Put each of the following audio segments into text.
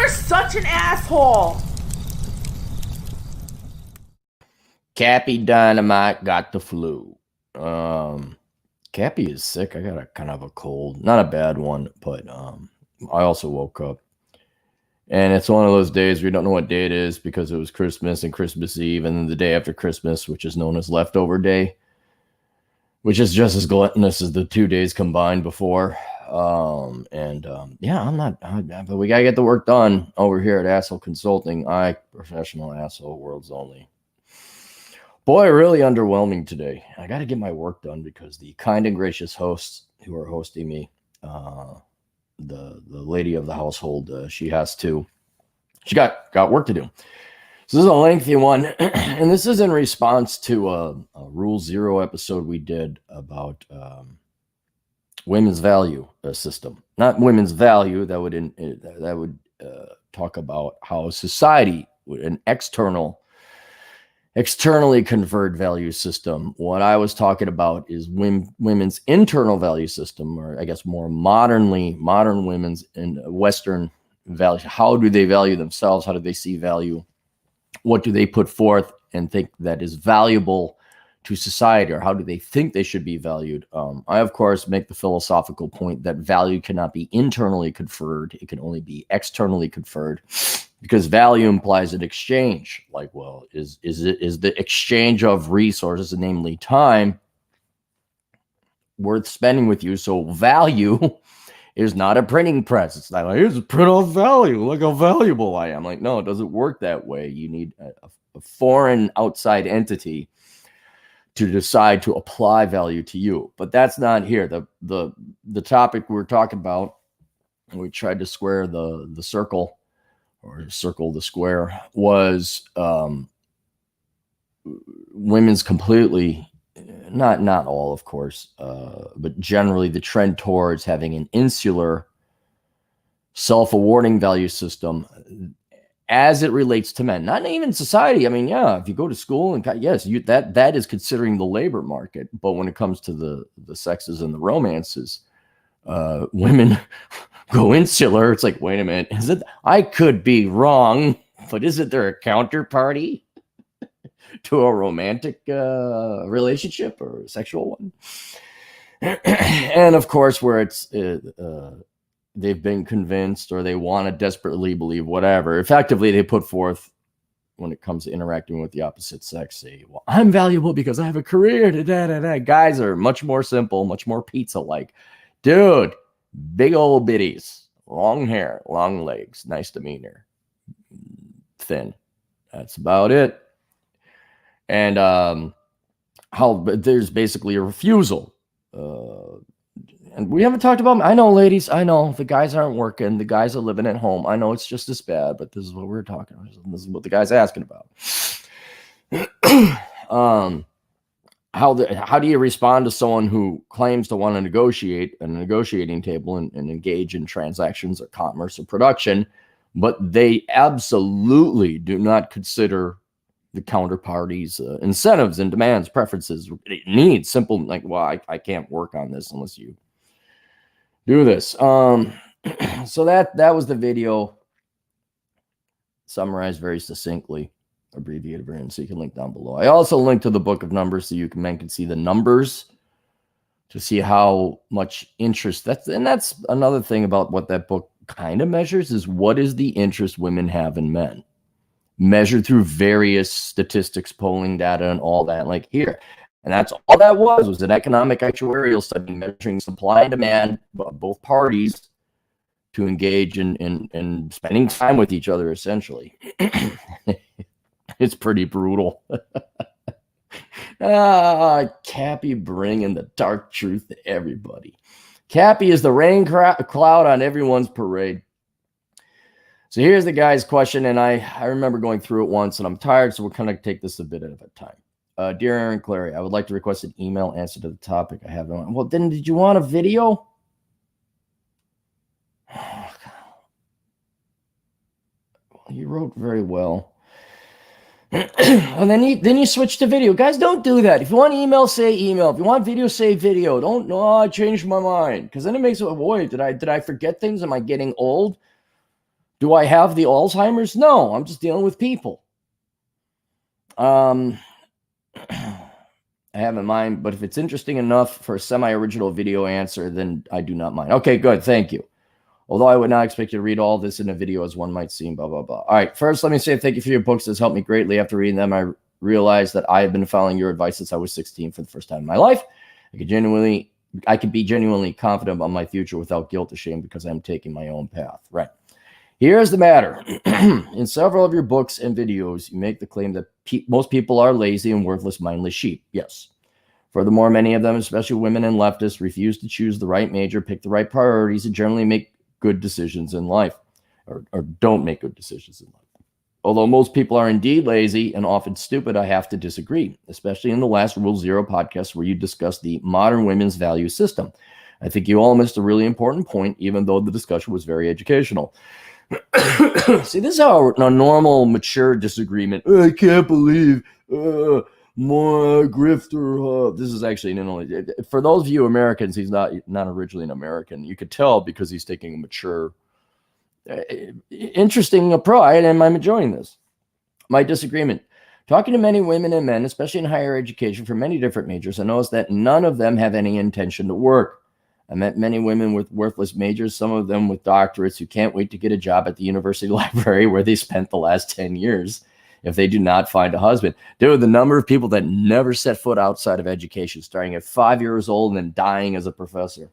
You're such an asshole. Cappy Dynamite got the flu. Cappy is sick. I got a kind of a cold, not a bad one, but I also woke up, and it's one of those days we don't know what day it is because it was Christmas and Christmas Eve, and then the day after Christmas, which is known as leftover day, which is just as gluttonous as the 2 days combined before. Yeah, but we gotta get the work done over here at Asshole Consulting. Professional asshole, world's only. Boy, really underwhelming today. I got to get my work done because the kind and gracious hosts who are hosting me, the lady of the household, she got work to do. So this is a lengthy one, and this is in response to a Rule Zero episode we did about women's value system. Not women's value. That would talk about how society, an externally conferred value system. What I was talking about is women's internal value system, or I guess more modern women's in Western value. How do they value themselves? How do they see value? What do they put forth and think that is valuable to society, or how do they think they should be valued? I, of course, make the philosophical point that value cannot be internally conferred. It can only be externally conferred, because value implies an exchange. Like, well, is the exchange of resources, namely time, worth spending with you? So value is not a printing press. It's not like, here's a print off value. Look how valuable I am. Like, no, it doesn't work that way. You need a foreign outside entity to decide to apply value to you. But that's not here. The topic we're talking about, we tried to square the circle, or circle the square, was women's completely, not all, of course, but generally the trend towards having an insular, self-awarding value system as it relates to men, not even society. I mean, yeah, if you go to school and yes, that is considering the labor market, but when it comes to the sexes and the romances, women go insular. It's like, wait a minute, is it? I could be wrong, but isn't there a counterparty to a romantic relationship or a sexual one? And of course, where it's they've been convinced, or they want to desperately believe whatever, effectively they put forth, when it comes to interacting with the opposite sex, say, well, I'm valuable because I have a career. Guys are much more simple, much more pizza-like. Dude, big old bitties, long hair, long legs, nice demeanor, thin. That's about it. And but there's basically a refusal. And we haven't talked about, I know, ladies, I know the guys aren't working. The guys are living at home. I know it's just as bad, but this is what we're talking about. This is what the guy's asking about. How do you respond to someone who claims to want to negotiate at a negotiating table and engage in transactions or commerce or production, but they absolutely do not consider the counterparty's incentives and demands, preferences, needs? Simple, like, well, I can't work on this unless you do this. So that was the video, summarized very succinctly, abbreviated version, so you can link down below. I also linked to the book of Numbers so men can see the numbers, to see how much interest that's another thing about what that book kind of measures, is what is the interest women have in men, measured through various statistics, polling data, and all that. Like here. And that's all that was an economic actuarial study measuring supply and demand of both parties to engage in spending time with each other, essentially. It's pretty brutal. Cappy bringing the dark truth to everybody. Cappy is the rain cloud on everyone's parade. So here's the guy's question, and I remember going through it once, and I'm tired, so we're going to take this a bit at a time. Dear Aaron Clary, I would like to request an email answer to the topic I have. Well, then did you want a video? Oh, you wrote very well. And then you switch to video. Guys, don't do that. If you want email, say email. If you want video, say video. Don't, no, I changed my mind. Because then it makes it, boy, did I forget things? Am I getting old? Do I have the Alzheimer's? No, I'm just dealing with people. I have in mind, but if it's interesting enough for a semi-original video answer, then I do not mind. Okay, good. Thank you. Although I would not expect you to read all this in a video as one might seem, blah, blah, blah. All right, first, let me say thank you for your books. It's helped me greatly. After reading them, I realized that I have been following your advice since I was 16 for the first time in my life. I could be genuinely confident about my future without guilt or shame because I'm taking my own path. Right. Here's the matter. In several of your books and videos, you make the claim that most people are lazy and worthless, mindless sheep. Yes. Furthermore, many of them, especially women and leftists, refuse to choose the right major, pick the right priorities, and generally make good decisions in life, or don't make good decisions in life. Although most people are indeed lazy and often stupid, I have to disagree, especially in the last Rule Zero podcast where you discussed the modern women's value system. I think you all missed a really important point, even though the discussion was very educational. See, this is how a normal, mature disagreement. I can't believe more grifter. This is actually for those of you Americans, he's not originally an American. You could tell because he's taking a mature, interesting approach, and I'm enjoying this. My disagreement. Talking to many women and men, especially in higher education for many different majors, I noticed that none of them have any intention to work. I met many women with worthless majors, some of them with doctorates who can't wait to get a job at the university library where they spent the last 10 years if they do not find a husband. Dude, the number of people that never set foot outside of education, starting at 5 years old and then dying as a professor.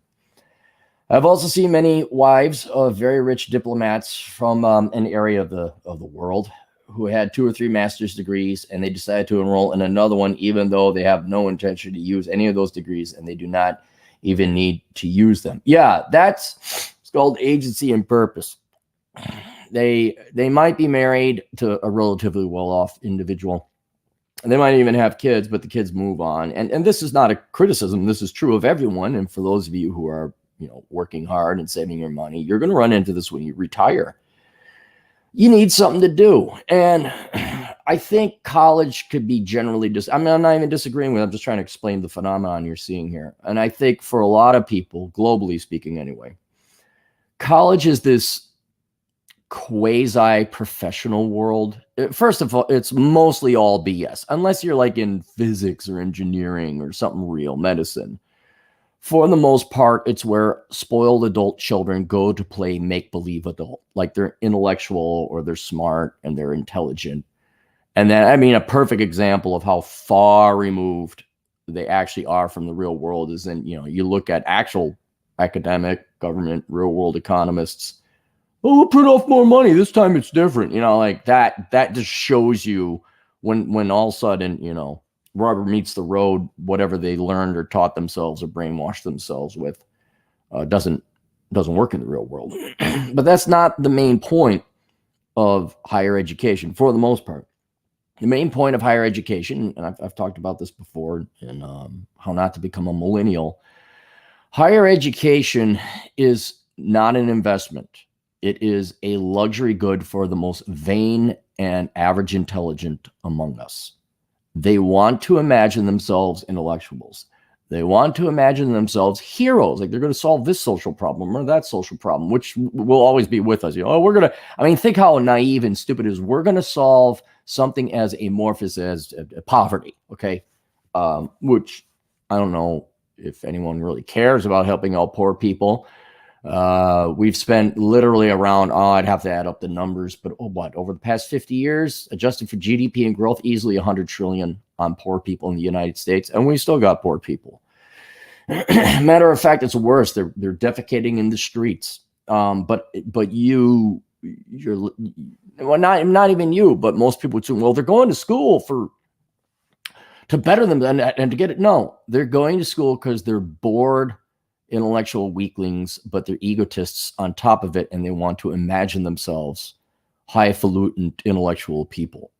I've also seen many wives of very rich diplomats from an area of the world who had 2 or 3 master's degrees, and they decided to enroll in another one, even though they have no intention to use any of those degrees, and they do not even need to use them. Yeah, it's called agency and purpose. They might be married to a relatively well-off individual. They might even have kids, but the kids move on. And this is not a criticism. This is true of everyone. And for those of you who are, working hard and saving your money, you're going to run into this when you retire. You need something to do. And I think college could be generally I'm not even disagreeing with it. I'm just trying to explain the phenomenon you're seeing here. And I think for a lot of people, globally speaking anyway, college is this quasi-professional world. First of all, it's mostly all BS, unless you're like in physics or engineering or something real, medicine. For the most part, it's where spoiled adult children go to play make-believe adult, like they're intellectual or they're smart and they're intelligent. And then, a perfect example of how far removed they actually are from the real world is you look at actual academic, government, real world economists. Oh, we'll print off more money. This time it's different. Like that just shows you when all of a sudden, rubber meets the road, whatever they learned or taught themselves or brainwashed themselves with doesn't work in the real world. But that's not the main point of higher education for the most part. The main point of higher education, and I've talked about this before in how not to become a millennial, higher education is not an investment. It is a luxury good for the most vain and average intelligent among us. They want to imagine themselves intellectuals. They want to imagine themselves heroes, like they're going to solve this social problem or that social problem, which will always be with us. Think how naive and stupid it is. We're going to solve something as amorphous as poverty, okay? Which I don't know if anyone really cares about helping out poor people. We've spent literally around, I'd have to add up the numbers, but over the past 50 years, adjusted for GDP and growth, easily 100 trillion on poor people in the United States. And we still got poor people. Matter of fact, it's worse. They're defecating in the streets. But you're not even you, but most people too. Well, they're going to school to better them and to get it. No, they're going to school because they're bored intellectual weaklings, but they're egotists on top of it, and they want to imagine themselves highfalutin intellectual people.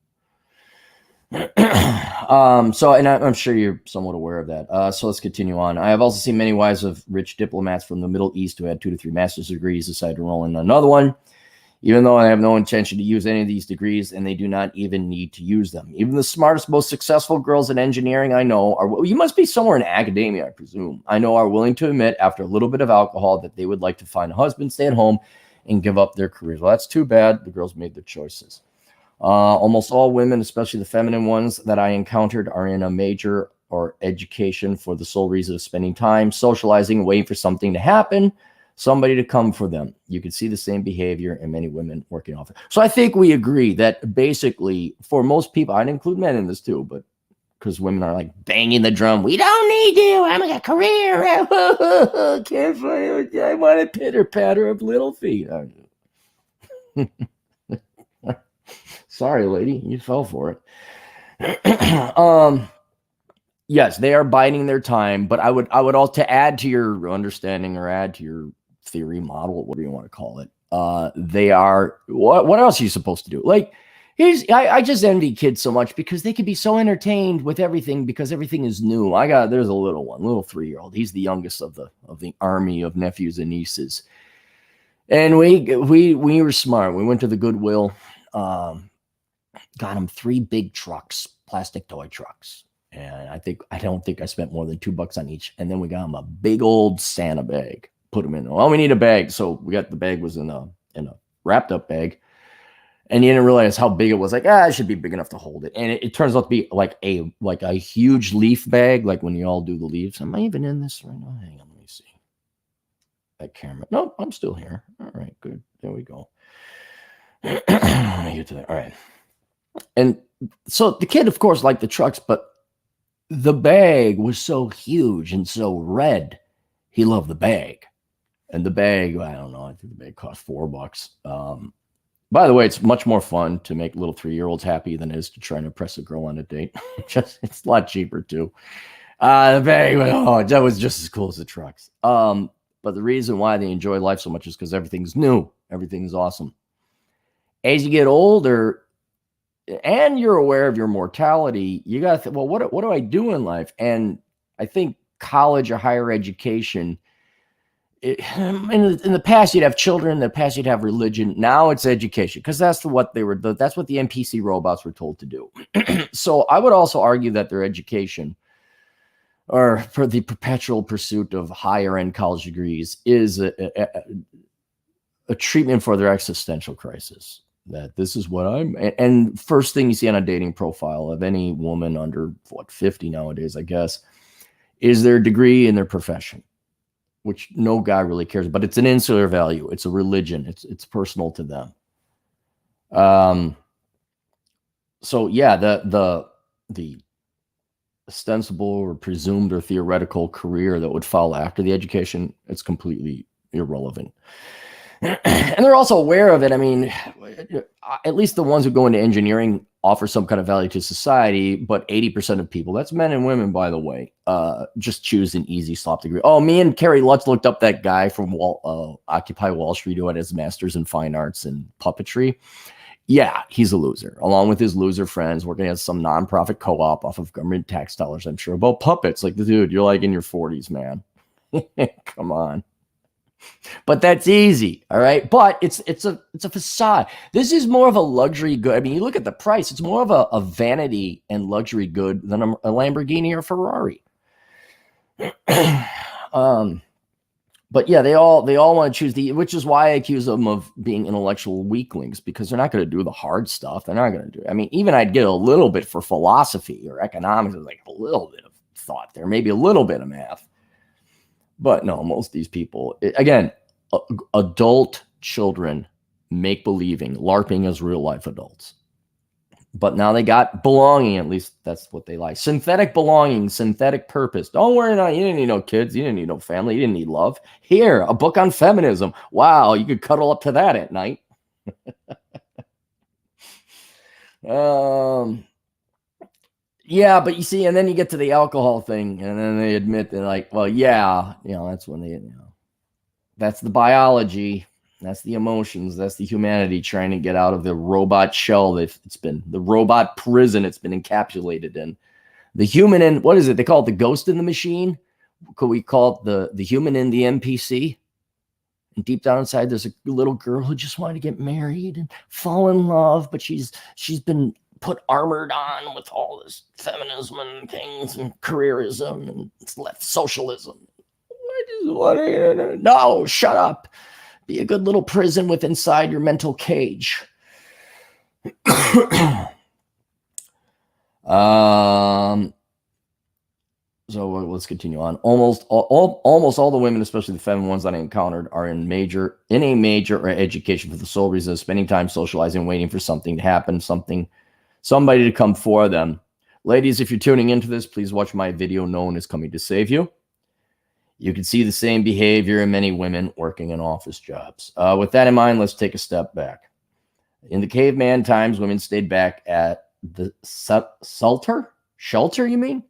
And I'm sure you're somewhat aware of that. So let's continue on. I have also seen many wives of rich diplomats from the Middle East who had 2 to 3 master's degrees decide to enroll in another one, even though I have no intention to use any of these degrees, and they do not even need to use them. Even the smartest, most successful girls in engineering I know you must be somewhere in academia, I presume, I know are willing to admit after a little bit of alcohol that they would like to find a husband, stay at home, and give up their careers. Well, that's too bad. The girls made their choices. Almost all women, especially the feminine ones that I encountered, are in a major or education for the sole reason of spending time socializing, waiting for something to happen, somebody to come for them. You can see the same behavior in many women working off it. So I think we agree that basically for most people, I'd include men in this too, but because women are like banging the drum, we don't need you. I'm a career. Can't find. I want a pitter patter of little feet. Sorry, lady, you fell for it. Yes, they are biding their time, but I would also, to add to your understanding or add to your theory, model, whatever you want to call it. They are what else are you supposed to do? Like, I just envy kids so much because they could be so entertained with everything because everything is new. There's a little 3-year-old. He's the youngest of the army of nephews and nieces. And we were smart. We went to the Goodwill, got him 3 big trucks, plastic toy trucks. And I don't think I spent more than $2 on each. And then we got him a big old Santa bag, put him in. Well, we need a bag. So we got the bag was in a wrapped up bag. And you didn't realize how big it was. Like, it should be big enough to hold it. And it turns out to be like a huge leaf bag, like when you all do the leaves. Am I even in this right now? Hang on, let me see. That camera. Nope, I'm still here. All right, good. There we go. Let me get to that. All right. And so the kid, of course, liked the trucks, but the bag was so huge and so red. He loved the bag. And the bag, I don't know, I think the bag cost $4. By the way, it's much more fun to make little 3-year-olds happy than it is to try and impress a girl on a date. It's a lot cheaper too. The bag, that was just as cool as the trucks. But the reason why they enjoy life so much is because everything's new. Everything's awesome. As you get older and you're aware of your mortality, you got to think, well, what do I do in life? And I think college or higher education, in the past, you'd have children. In the past, you'd have religion. Now it's education because that's what the NPC robots were told to do. So I would also argue that their education, or for the perpetual pursuit of higher end college degrees, is a treatment for their existential crisis. That this is what and first thing you see on a dating profile of any woman under 50 nowadays, I guess, is their degree in their profession, which no guy really cares, but it's an insular value. It's a religion. It's personal to them. So yeah, the ostensible or presumed or theoretical career that would follow after the education, it's completely irrelevant. And they're also aware of it. I mean, at least the ones who go into engineering offer some kind of value to society, but 80% of people, that's men and women, by the way, just choose an easy slop degree. Oh, me and Carrie Lutz looked up that guy from Occupy Wall Street who had his master's in fine arts and puppetry. Yeah, he's a loser, along with his loser friends working at some nonprofit co-op off of government tax dollars, I'm sure, about puppets. Like, dude, you're like in your 40s, man. Come on. But that's easy, all right? But it's a facade. This is more of a luxury good. I mean, you look at the price, it's more of a vanity and luxury good than a Lamborghini or Ferrari. But yeah, they all want to choose which is why I accuse them of being intellectual weaklings, because they're not going to do the hard stuff. They're not going to do it. I mean, even I'd get a little bit for philosophy or economics, like a little bit of thought there, maybe a little bit of math. But no, most of these people, again, adult children make believing, LARPing as real life adults. But now they got belonging, at least that's what they like. Synthetic belonging, synthetic purpose. Don't worry, you didn't need no kids. You didn't need no family. You didn't need love. Here, a book on feminism. Wow, you could cuddle up to that at night. Yeah, but you see, and then you get to the alcohol thing, and then they admit they're like, well, yeah, that's when that's the biology, that's the emotions, that's the humanity trying to get out of the robot shell it's been, the robot prison it's been encapsulated in. The human in, what is it? They call it the ghost in the machine. Could we call it the human in the NPC? And deep down inside, there's a little girl who just wanted to get married and fall in love, but she's been put armored on with all this feminism and things and careerism and left socialism. No, shut up. Be a good little prison with inside your mental cage. So let's continue on. Almost all the women, especially the feminine ones that I encountered, are in a major or education for the sole reason of spending time socializing, waiting for something to happen, somebody to come for them. Ladies, if you're tuning into this, please watch my video known as Coming to Save You. You can see the same behavior in many women working in office jobs. With that in mind, let's take a step back. In the caveman times, women stayed back at the shelter, you mean?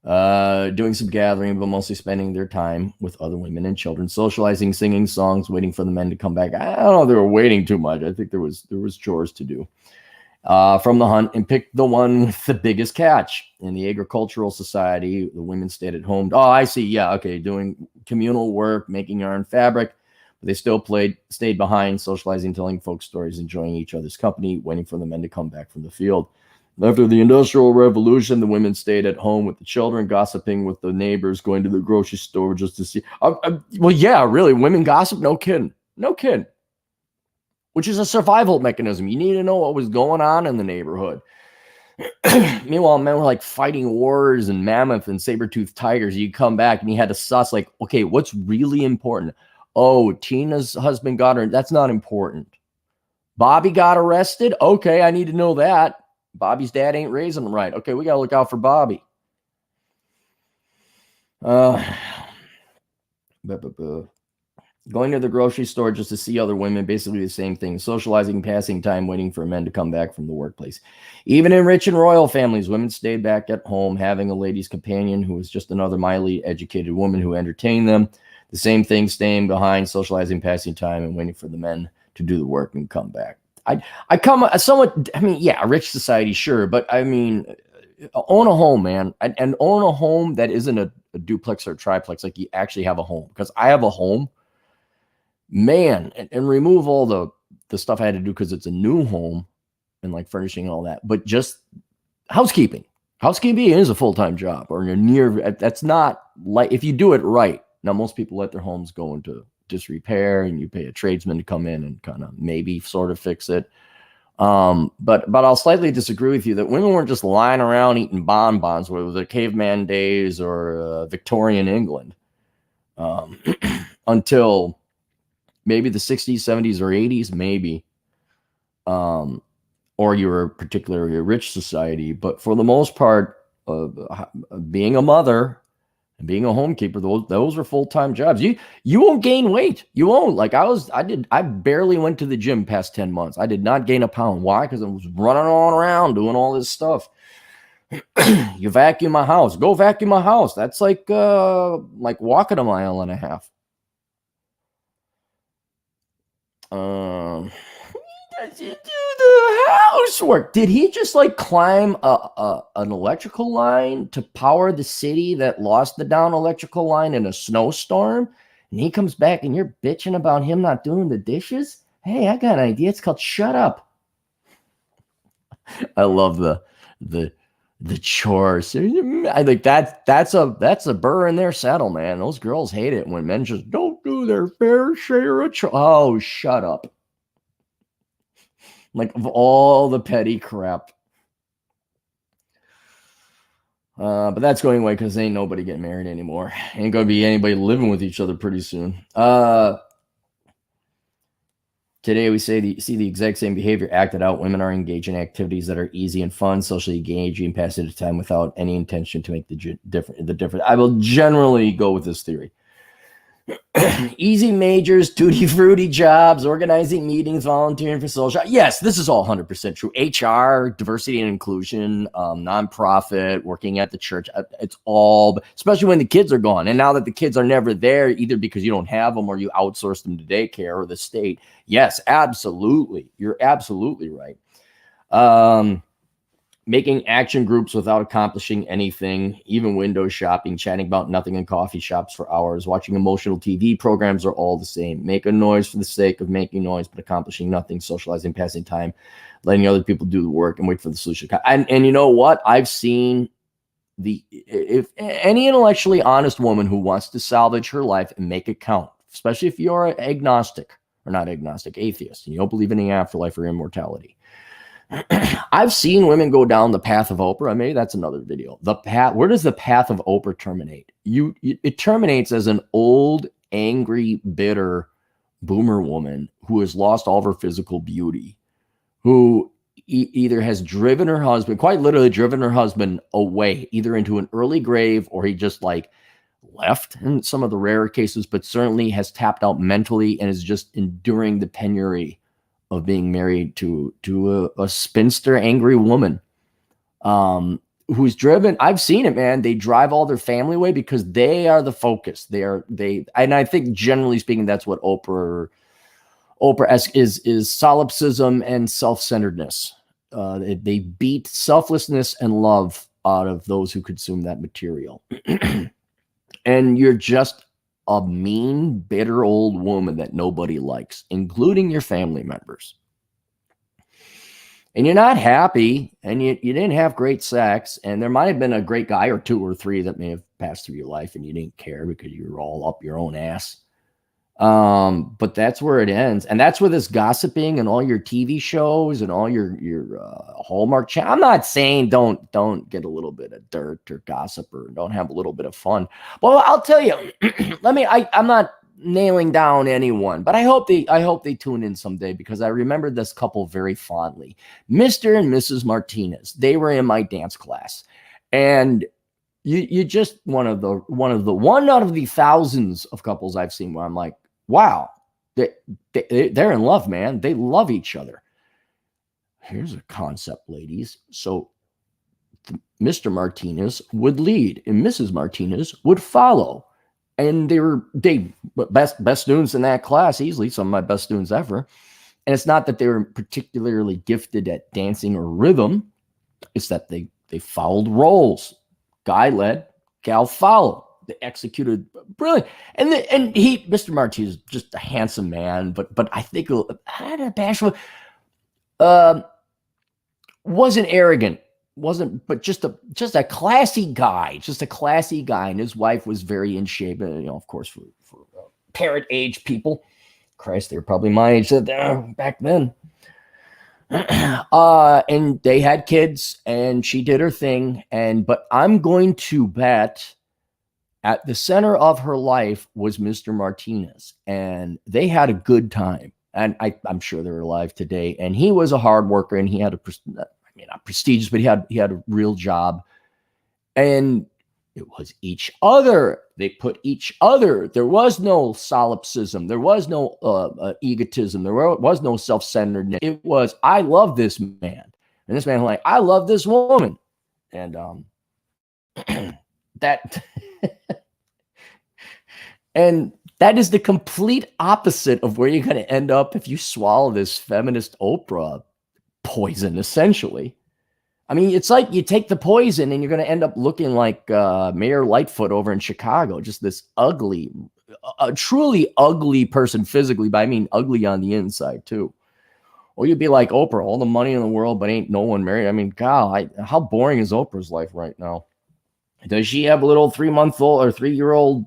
Doing some gathering, but mostly spending their time with other women and children, socializing, singing songs, waiting for the men to come back. I don't know if they were waiting too much. I think there was chores to do. From the hunt, and picked the one with the biggest catch. In the agricultural society, the women stayed at home. Oh, I see. Yeah, okay. Doing communal work, making yarn fabric. But they still stayed behind, socializing, telling folk stories, enjoying each other's company, waiting for the men to come back from the field. After the Industrial Revolution, the women stayed at home with the children, gossiping with the neighbors, going to the grocery store just to see. Well, yeah, really, women gossip? No kidding. Which is a survival mechanism. You need to know what was going on in the neighborhood. Meanwhile, men were like fighting wars and mammoth and saber-toothed tigers. You come back and you had to suss like, okay, what's really important? Oh, Tina's husband got her. That's not important. Bobby got arrested. Okay, I need to know that. Bobby's dad ain't raising him right. Okay, we got to look out for Bobby. Going to the grocery store just to see other women, basically the same thing. Socializing, passing time, waiting for men to come back from the workplace. Even in rich and royal families, women stayed back at home, having a lady's companion who was just another mildly educated woman who entertained them. The same thing, staying behind, socializing, passing time, and waiting for the men to do the work and come back. I come somewhat, I mean, yeah, a rich society, sure, but I mean, own a home, man, and own a home that isn't a duplex or a triplex, like you actually have a home. Because I have a home, man, and remove all the stuff I had to do because it's a new home and like furnishing and all that, but just housekeeping is a full-time job, or that's not like, if you do it right. Now, most people let their homes go into disrepair and you pay a tradesman to come in and kind of maybe sort of fix it. But I'll slightly disagree with you that women weren't just lying around eating bonbons, whether it was the caveman days or Victorian England, until maybe the 60s, 70s, or 80s, maybe, or you were particularly a rich society. But for the most part, being a mother and being a homekeeper, those were full-time jobs. You won't gain weight. You won't. Like I barely went to the gym past 10 months. I did not gain a pound. Why? Because I was running all around doing all this stuff. You vacuum my house. Go vacuum my house. That's like walking a mile and a half. Does he do the housework? Did he just like climb an electrical line to power the city that lost the down electrical line in a snowstorm? And he comes back and you're bitching about him not doing the dishes? Hey, I got an idea. It's called Shut Up. I love the chores. I think that's a burr in their saddle, man. Those girls hate it when men just don't do their fair share of chores. Oh, shut up. Like, of all the petty crap. But that's going away because ain't nobody getting married anymore. Ain't going to be anybody living with each other pretty soon. Today, we see the exact same behavior acted out. Women are engaged in activities that are easy and fun, socially engaging, passing the time without any intention to make the difference. I will generally go with this theory. Easy majors, tutti frutti jobs, organizing meetings, volunteering for social. Yes, this is all 100% true. HR, diversity and inclusion, nonprofit, working at the church. It's all, especially when the kids are gone. And now that the kids are never there, either because you don't have them or you outsource them to daycare or the state. Yes, absolutely. You're absolutely right. Making action groups without accomplishing anything, even window shopping, chatting about nothing in coffee shops for hours, watching emotional TV programs are all the same. Make a noise for the sake of making noise, but accomplishing nothing, socializing, passing time, letting other people do the work and wait for the solution. And you know what? I've seen if any intellectually honest woman who wants to salvage her life and make it count, especially if you're agnostic, or not agnostic, atheist, and you don't believe in the afterlife or immortality. I've seen women go down the path of Oprah. Maybe that's another video. The path. Where does the path of Oprah terminate? It terminates as an old, angry, bitter boomer woman who has lost all of her physical beauty, who either has driven her husband, quite literally driven her husband away, either into an early grave or he just like left in some of the rarer cases, but certainly has tapped out mentally and is just enduring the penury of being married to a spinster, angry woman, who's driven. I've seen it, man. They drive all their family away because they are the focus. And I think generally speaking, that's what Oprah-esque is solipsism and self-centeredness. They beat selflessness and love out of those who consume that material. And you're just a mean, bitter old woman that nobody likes, including your family members. And you're not happy, and you didn't have great sex, and there might have been a great guy or two or three that may have passed through your life, and you didn't care because you were all up your own ass. But that's where it ends. And that's where this gossiping and all your TV shows and all your Hallmark channel. I'm not saying don't get a little bit of dirt or gossip or don't have a little bit of fun. Well, I'll tell you, I'm not nailing down anyone, but I hope they tune in someday because I remember this couple very fondly. Mr. and Mrs. Martinez. They were in my dance class. And you just one out of the thousands of couples I've seen where I'm like, wow, they're in love, man. They love each other. Here's a concept, ladies. So Mr. Martinez would lead and Mrs. Martinez would follow. And they were best students in that class, easily some of my best students ever. And it's not that they were particularly gifted at dancing or rhythm. It's that they followed roles. Guy led, gal followed. They executed brilliant. And Mr. Martinez is just a handsome man, but I think had a bashful, wasn't arrogant, but just a classy guy, and his wife was very in shape, and of course for parent age people. Christ, they were probably my age back then. And they had kids and she did her thing. But I'm going to bet at the center of her life was Mr. Martinez, and they had a good time. And I'm sure they're alive today. And he was a hard worker, and he had not prestigious, but he had a real job. And it was each other. They put each other. There was no solipsism. There was no egotism. There was no self-centeredness. It was, I love this man. And this man was like, I love this woman. And that and that is the complete opposite of where you're going to end up if you swallow this feminist Oprah poison, essentially. I mean, it's like you take the poison and you're going to end up looking like Mayor Lightfoot over in Chicago, just this ugly, a truly ugly person physically, but I mean ugly on the inside too. Or you'd be like Oprah, all the money in the world, but ain't no one married. I mean, God, how boring is Oprah's life right now? Does she have little 3-month-old or 3-year-old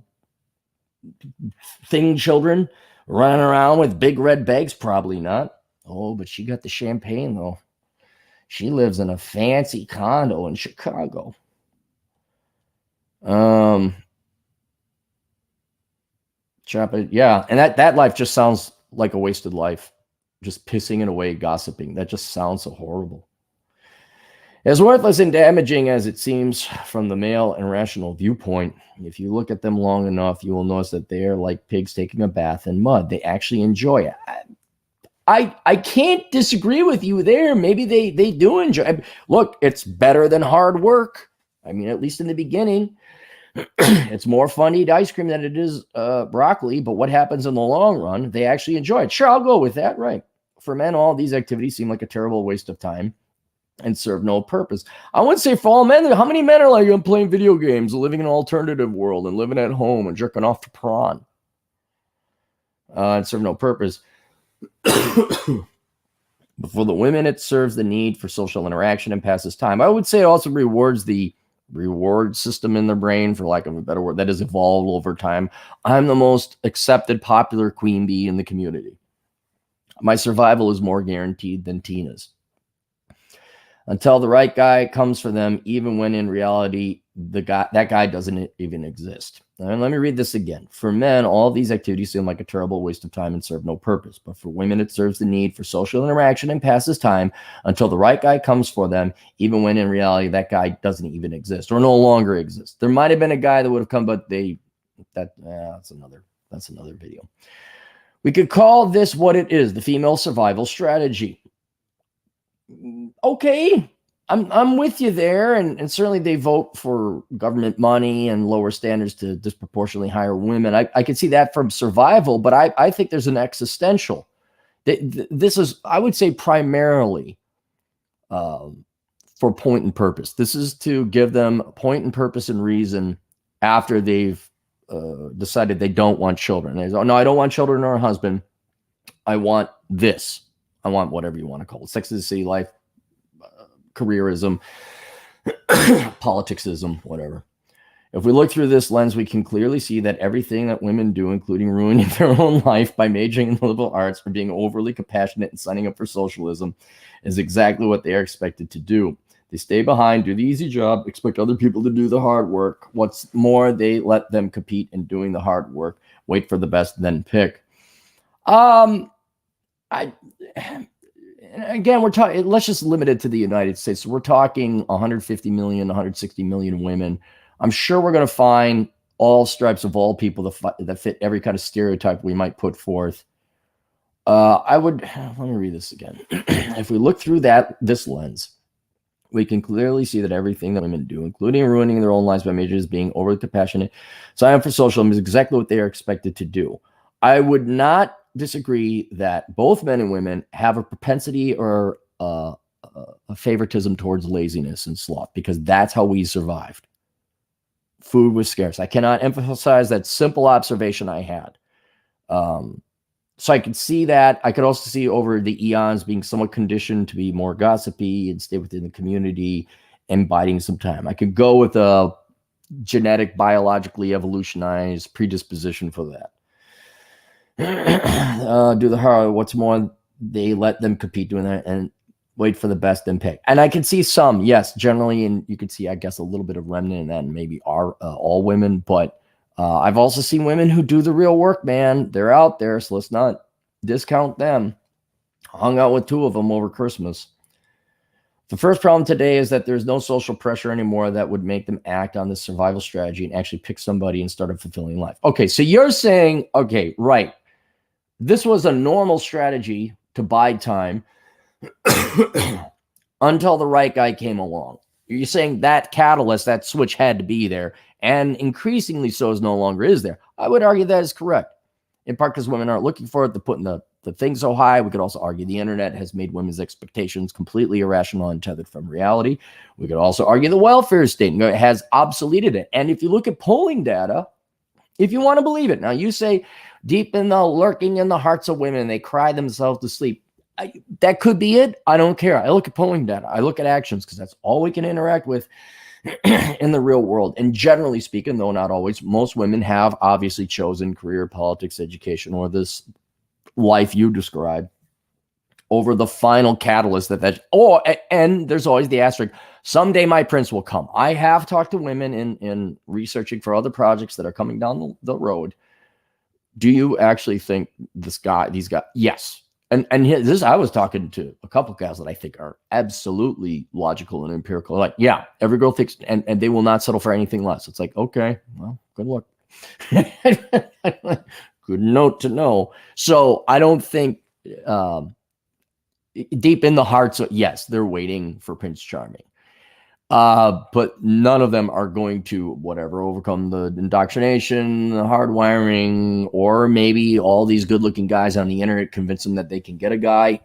thing children running around with big red bags? Probably not. Oh, but she got the champagne though. She lives in a fancy condo in Chicago. Yeah, and that life just sounds like a wasted life. Just pissing it away, gossiping. That just sounds so horrible. As worthless and damaging as it seems from the male and rational viewpoint, if you look at them long enough, you will notice that they are like pigs taking a bath in mud. They actually enjoy it. I can't disagree with you there. Maybe they do enjoy it. Look, it's better than hard work. I mean, at least in the beginning. It's more fun to eat ice cream than it is broccoli. But what happens in the long run? They actually enjoy it. Sure, I'll go with that. Right. For men, all these activities seem like a terrible waste of time and serve no purpose. I wouldn't say for all men. How many men are like, I'm playing video games, living in an alternative world, and living at home and jerking off to prawn and serve no purpose? But for the women, it serves the need for social interaction and passes time. I would say it also rewards the reward system in their brain, for lack of a better word, that has evolved over time. I'm the most accepted, popular queen bee in the community. My survival is more guaranteed than Tina's. Until the right guy comes for them, even when in reality, that guy doesn't even exist. And let me read this again. For men, all these activities seem like a terrible waste of time and serve no purpose. But for women, it serves the need for social interaction and passes time until the right guy comes for them, even when in reality, that guy doesn't even exist or no longer exists. There might have been a guy that would have come, but that's another video. We could call this what it is, the female survival strategy. Okay, I'm with you there, and certainly they vote for government money and lower standards to disproportionately hire women. I can see that from survival, but I think there's an existential. This is, I would say, primarily for point and purpose. This is to give them point and purpose and reason after they've decided they don't want children. They say, no, I don't want children or a husband. I want this. I want whatever you want to call it. Sex of the City life, careerism, politicsism, whatever. If we look through this lens, we can clearly see that everything that women do, including ruining their own life by majoring in the liberal arts or being overly compassionate and signing up for socialism, is exactly what they are expected to do. They stay behind, do the easy job, expect other people to do the hard work. What's more, they let them compete in doing the hard work, wait for the best, then pick. Again, we're talking, let's just limit it to the United States. So we're talking 150 million, 160 million women. I'm sure we're going to find all stripes of all people that fit every kind of stereotype we might put forth. Let me read this again. If we look through this lens, we can clearly see that everything that women do, including ruining their own lives by majors, being overly compassionate, sign up for socialism, is exactly what they are expected to do. I would not disagree that both men and women have a propensity or a favoritism towards laziness and sloth, because that's how we survived. Food was scarce. I cannot emphasize that simple observation I had. So I could see that. I could also see over the eons being somewhat conditioned to be more gossipy and stay within the community and biding some time. I could go with a genetic, biologically evolutionized predisposition for that. Do the hard. What's more, they let them compete doing that and wait for the best and pick. And I can see some, yes, generally, and you could see, I guess, a little bit of remnant in that, and maybe are all women, but I've also seen women who do the real work, man. They're out there, so let's not discount them. Hung out with two of them over Christmas. The first problem today is that there's no social pressure anymore that would make them act on this survival strategy and actually pick somebody and start a fulfilling life. Okay, so you're saying, okay, right. This was a normal strategy to bide time until the right guy came along. You're saying that catalyst, that switch had to be there, and increasingly so is no longer is there. I would argue that is correct, in part because women aren't looking for it. They're putting the thing so high. We could also argue the internet has made women's expectations completely irrational and tethered from reality. We could also argue the welfare state has obsoleted it. And if you look at polling data, if you want to believe it, now you say deep in the lurking in the hearts of women, they cry themselves to sleep. That could be it. I don't care. I look at polling data. I look at actions because that's all we can interact with in the real world. And generally speaking, though not always, most women have obviously chosen career, politics, education, or this life you described over the final catalyst and there's always the asterisk. Someday my prince will come. I have talked to women in researching for other projects that are coming down the road. Do you actually think these guys? Yes. And this, I was talking to a couple guys that I think are absolutely logical and empirical. Like, yeah, every girl thinks, and they will not settle for anything less. It's like, okay, well, good luck. Good note to know. So I don't think deep in the hearts, yes, they're waiting for Prince Charming. But none of them are going to overcome the indoctrination, the hardwiring, or maybe all these good-looking guys on the internet convince them that they can get a guy,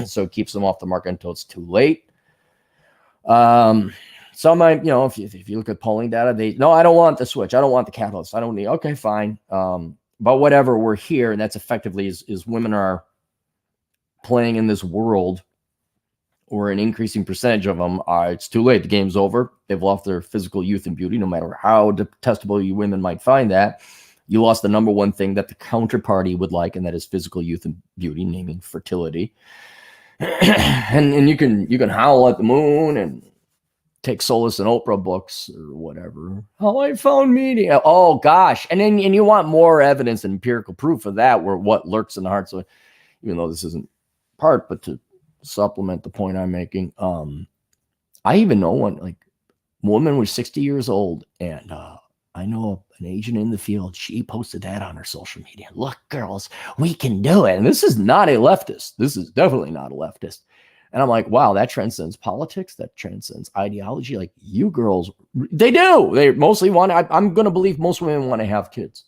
so it keeps them off the market until it's too late. Some might, if you look at polling data, I don't want the switch. I don't want the catalyst. I don't need. Okay, fine. But whatever, we're here, and that's effectively is women are playing in this world. Or an increasing percentage of them it's too late. The game's over. They've lost their physical youth and beauty, no matter how detestable you women might find that. You lost the number one thing that the counterparty would like, and that is physical youth and beauty, naming fertility. and you can howl at the moon and take solace in Oprah books or whatever. How I found meaning. Oh gosh. And you want more evidence and empirical proof of that, where what lurks in the hearts of, even though this isn't part, but to supplement the point I'm making. I even know one, like, woman was 60 years old, and I know an agent in the field. She posted that on her social media. Look, girls, we can do it. And this is not a leftist. This is definitely not a leftist. And I'm like, wow, that transcends politics. That transcends ideology. Like, you girls, they do. They mostly want, I'm going to believe most women want to have kids.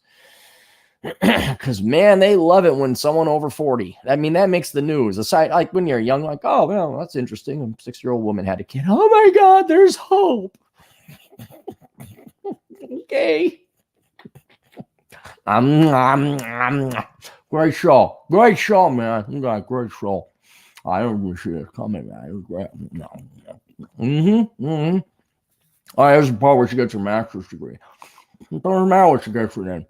Because, man, they love it when someone over 40. I mean, that makes the news. Aside, like, when you're young, like, oh, well, that's interesting. A 6-year-old woman had a kid. Oh, my God, there's hope. Okay. Great show. Great show, man. You got a great show. I don't even see it coming, man. It was great. No. All right, here's the part where she gets her master's degree. It doesn't matter what she gets for then.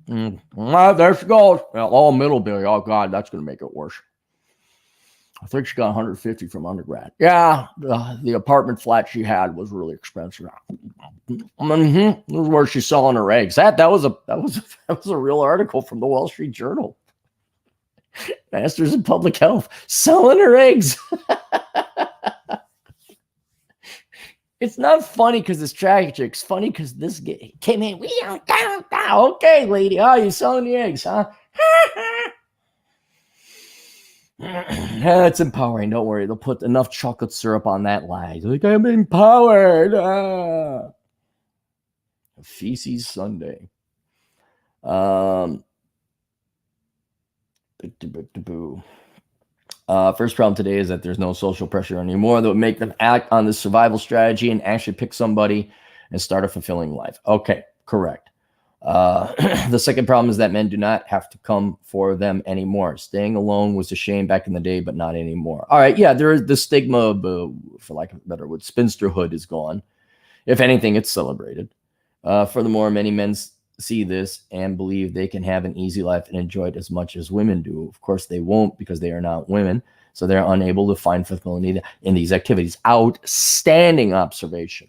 There she goes. All middle Billy. Oh, God, that's going to make it worse. I think she got 150 from undergrad. Yeah, the apartment flat she had was really expensive. This is where she's selling her eggs. That was a real article from the Wall Street Journal. Masters in public health, selling her eggs. It's not funny because it's tragic. It's funny because this guy came in. We don't count that. Okay, lady. Oh, you're selling the eggs, huh? It's empowering. Don't worry. They'll put enough chocolate syrup on that lie. Like, I'm empowered. Feces Sunday. First problem today is that there's no social pressure anymore that would make them act on the survival strategy and actually pick somebody and start a fulfilling life. Okay, correct. The second problem is that men do not have to come for them anymore. Staying alone was a shame back in the day, but not anymore. All right, yeah, there is the stigma of, for lack of a better word, spinsterhood is gone. If anything, it's celebrated. Furthermore, many men see this and believe they can have an easy life and enjoy it as much as women do. Of course, they won't, because they are not women, so they're unable to find fulfillment in these activities. Outstanding observation.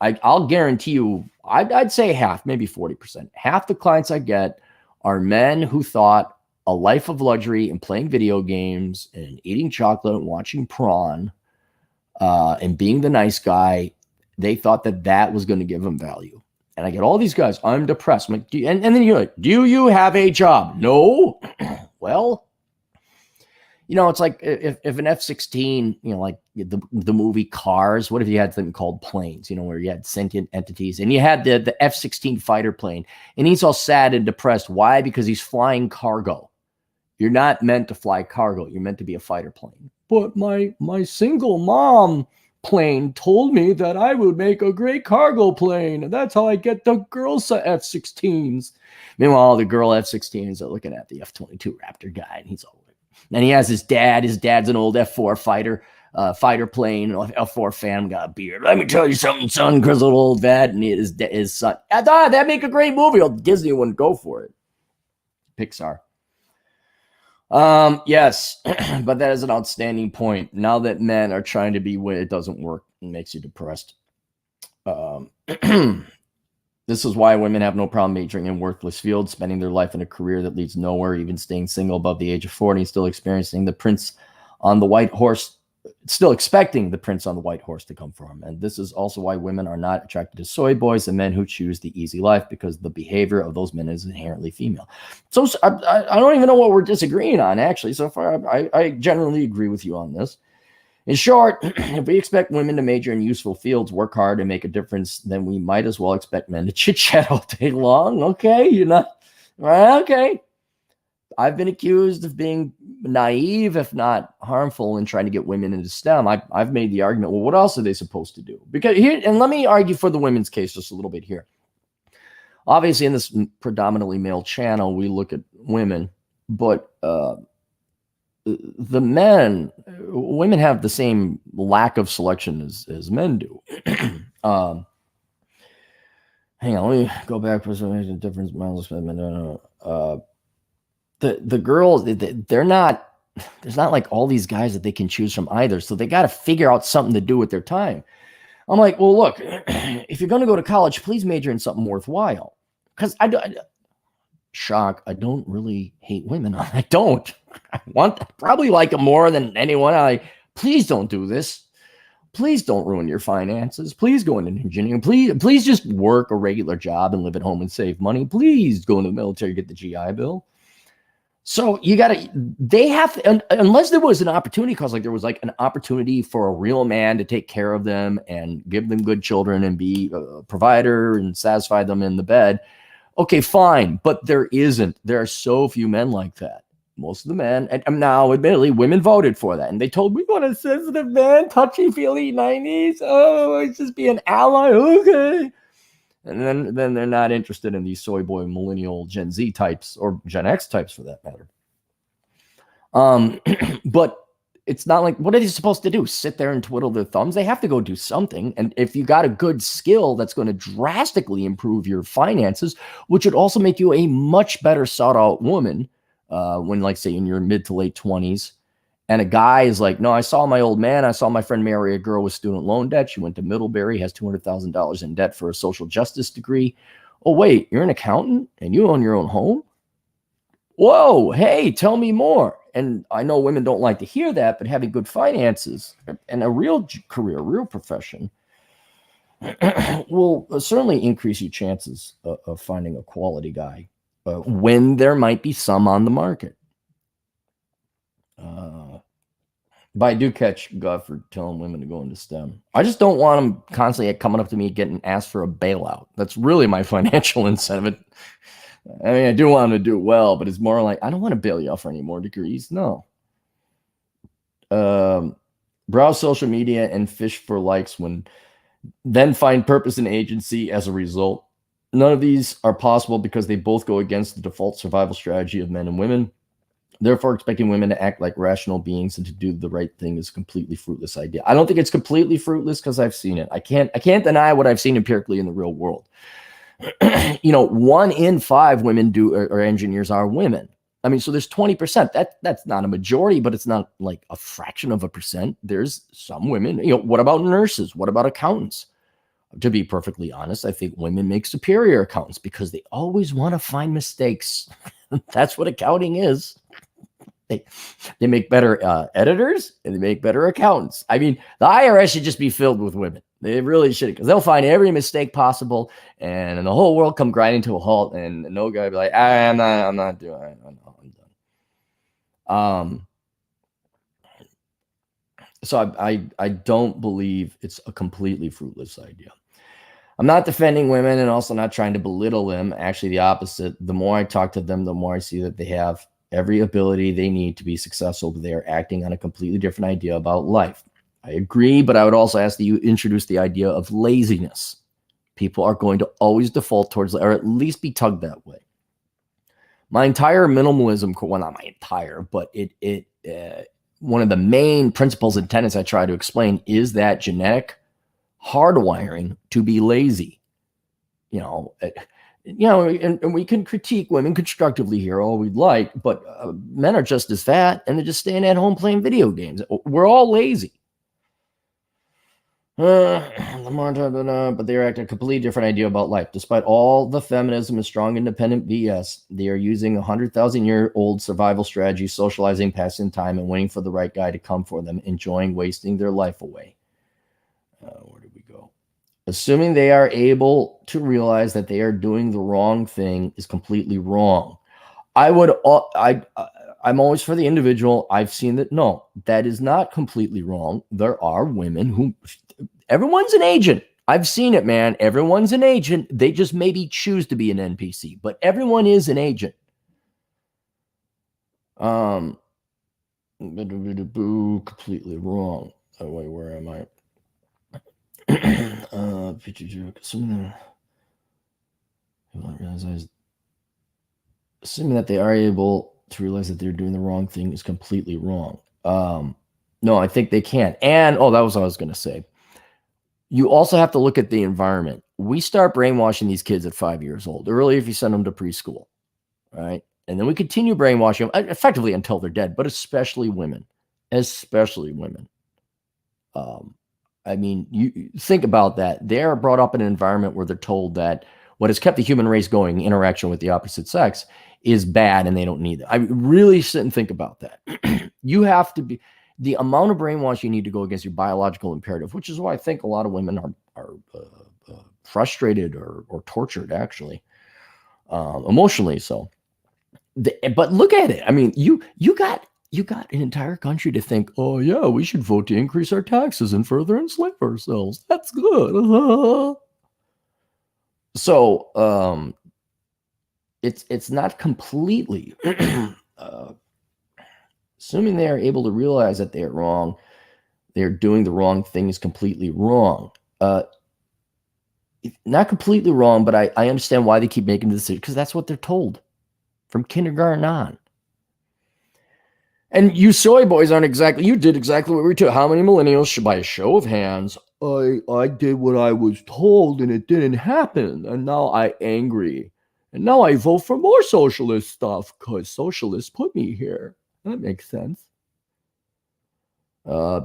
I'll guarantee you, I'd say half, maybe 40%. Half the clients I get are men who thought a life of luxury and playing video games and eating chocolate and watching prawn and being the nice guy, they thought that was going to give them value. And I get all these guys, I'm depressed. I'm like, and then you're like, do you have a job? No. Well, it's like if an F-16, like the movie Cars, what if you had something called planes, where you had sentient entities, and you had the F-16 fighter plane, and he's all sad and depressed. Why? Because he's flying cargo. You're not meant to fly cargo. You're meant to be a fighter plane. But my single mom plane told me that I would make a great cargo plane, and that's how I get the girls F-16s. Meanwhile, the girl F-16s are looking at the F-22 Raptor guy, and he's all, and he has his dad. His dad's an old F-4 fighter plane, F-4 fan, got a beard. Let me tell you something, son, grizzled old vet, and his son. I thought that'd make a great movie. Disney wouldn't go for it. Pixar. Yes, but that is an outstanding point. Now that men are trying to be women, it doesn't work. It makes you depressed. This is why women have no problem majoring in worthless fields, spending their life in a career that leads nowhere, even staying single above the age of 40, still experiencing the prince on the white horse, still expecting the prince on the white horse to come for him. And this is also why women are not attracted to soy boys and men who choose the easy life, because the behavior of those men is inherently female. So I don't even know what we're disagreeing on, actually. So far, I generally agree with you on this. In short, if we expect women to major in useful fields, work hard, and make a difference, then we might as well expect men to chit-chat all day long. Okay, you're not, okay. I've been accused of being naive, if not harmful, in trying to get women into STEM. I've made the argument, well, what else are they supposed to do? Because here, and let me argue for the women's case just a little bit here. Obviously, in this predominantly male channel, we look at women, but the women have the same lack of selection as men do. hang on, let me go back for some reason. Difference, miles. The girls, they're not. There's not like all these guys that they can choose from either. So they got to figure out something to do with their time. I'm like, well, look, if you're going to go to college, please major in something worthwhile. Because shock, I don't really hate women. I don't. I probably like them more than anyone. Please don't do this. Please don't ruin your finances. Please go into engineering. Please just work a regular job and live at home and save money. Please go into the military, get the GI Bill. So they have to, unless there was an opportunity, because like there was like an opportunity for a real man to take care of them and give them good children and be a provider and satisfy them in the bed. Okay, fine. But there isn't. There are so few men like that. Most of the men, and now admittedly, women voted for that. And they told, we want a sensitive man, touchy-feely 90s. Oh, it's just be an ally. Okay. And then they're not interested in these soy boy millennial Gen Z types or Gen X types for that matter. But it's not like, what are they supposed to do? Sit there and twiddle their thumbs? They have to go do something. And if you got a good skill that's going to drastically improve your finances, which would also make you a much better sought out woman when, like, say, in your mid to late 20s, and a guy is like, no, I saw my old man. I saw my friend marry a girl with student loan debt. She went to Middlebury, has $200,000 in debt for a social justice degree. Oh, wait, you're an accountant and you own your own home? Whoa, hey, tell me more. And I know women don't like to hear that, but having good finances and a real career, real profession will certainly increase your chances of finding a quality guy when there might be some on the market. But I do catch God for telling women to go into STEM. I just don't want them constantly coming up to me getting asked for a bailout. That's really my financial incentive. I mean, I do want them to do well, but it's more like, I don't want to bail you out for any more degrees. No. Browse social media and fish for likes then find purpose and agency as a result. None of these are possible because they both go against the default survival strategy of men and women. Therefore, expecting women to act like rational beings and to do the right thing is a completely fruitless idea. I don't think it's completely fruitless because I've seen it. I can't deny what I've seen empirically in the real world. 1 in 5 women or engineers are women. I mean, so there's 20%. That's not a majority, but it's not like a fraction of a percent. There's some women. What about nurses? What about accountants? To be perfectly honest, I think women make superior accountants because they always want to find mistakes. That's what accounting is. They make better editors and they make better accountants. I mean, the IRS should just be filled with women. They really should, because they'll find every mistake possible, and the whole world come grinding to a halt. And no guy be like, I'm not doing it. I'm done. So I don't believe it's a completely fruitless idea. I'm not defending women and also not trying to belittle them. Actually, the opposite. The more I talk to them, the more I see that they have every ability they need to be successful, but they are acting on a completely different idea about life. I agree, but I would also ask that you introduce the idea of laziness. People are going to always default towards, or at least be tugged that way. My entire minimalism, well, not my entire, but one of the main principles and tenets I try to explain is that genetic hardwiring to be lazy. And we can critique women constructively here all we'd like, but men are just as fat and they're just staying at home playing video games. We're all lazy. But they're acting a completely different idea about life. Despite all the feminism and strong independent BS, they are using 100,000-year-old survival strategy, socializing, passing time, and waiting for the right guy to come for them, enjoying wasting their life away. Where did we go? Assuming they are able to realize that they are doing the wrong thing is completely wrong. I'm always for the individual. I've seen that. No, that is not completely wrong. There are women who, everyone's an agent. I've seen it, man. Everyone's an agent. They just maybe choose to be an NPC, but everyone is an agent. Completely wrong. Oh, wait, where am I? Assuming that they are able to realize that they're doing the wrong thing is completely wrong. No, I think they can. And that was what I was going to say. You also have to look at the environment. We start brainwashing these kids at 5 years old, early if you send them to preschool, right? And then we continue brainwashing them effectively until they're dead, but especially women, especially women. I mean, you think about that. They're brought up in an environment where they're told that what has kept the human race going, interaction with the opposite sex, is bad and they don't need it. I really sit and think about that. You have to be the amount of brainwash you need to go against your biological imperative, which is why I think a lot of women are frustrated or tortured, actually, emotionally. So, but look at it. I mean, you got an entire country to think, oh yeah, we should vote to increase our taxes and further enslave ourselves. That's good. So it's not completely assuming they are able to realize that they are wrong. They're doing the wrong thing is completely wrong. Not completely wrong, but I understand why they keep making the decision, because that's what they're told from kindergarten on. And you soy boys aren't exactly, you did exactly what we were told. How many millennials should, by a show of hands, I did what I was told and it didn't happen. And now I'm angry. And now I vote for more socialist stuff because socialists put me here. That makes sense.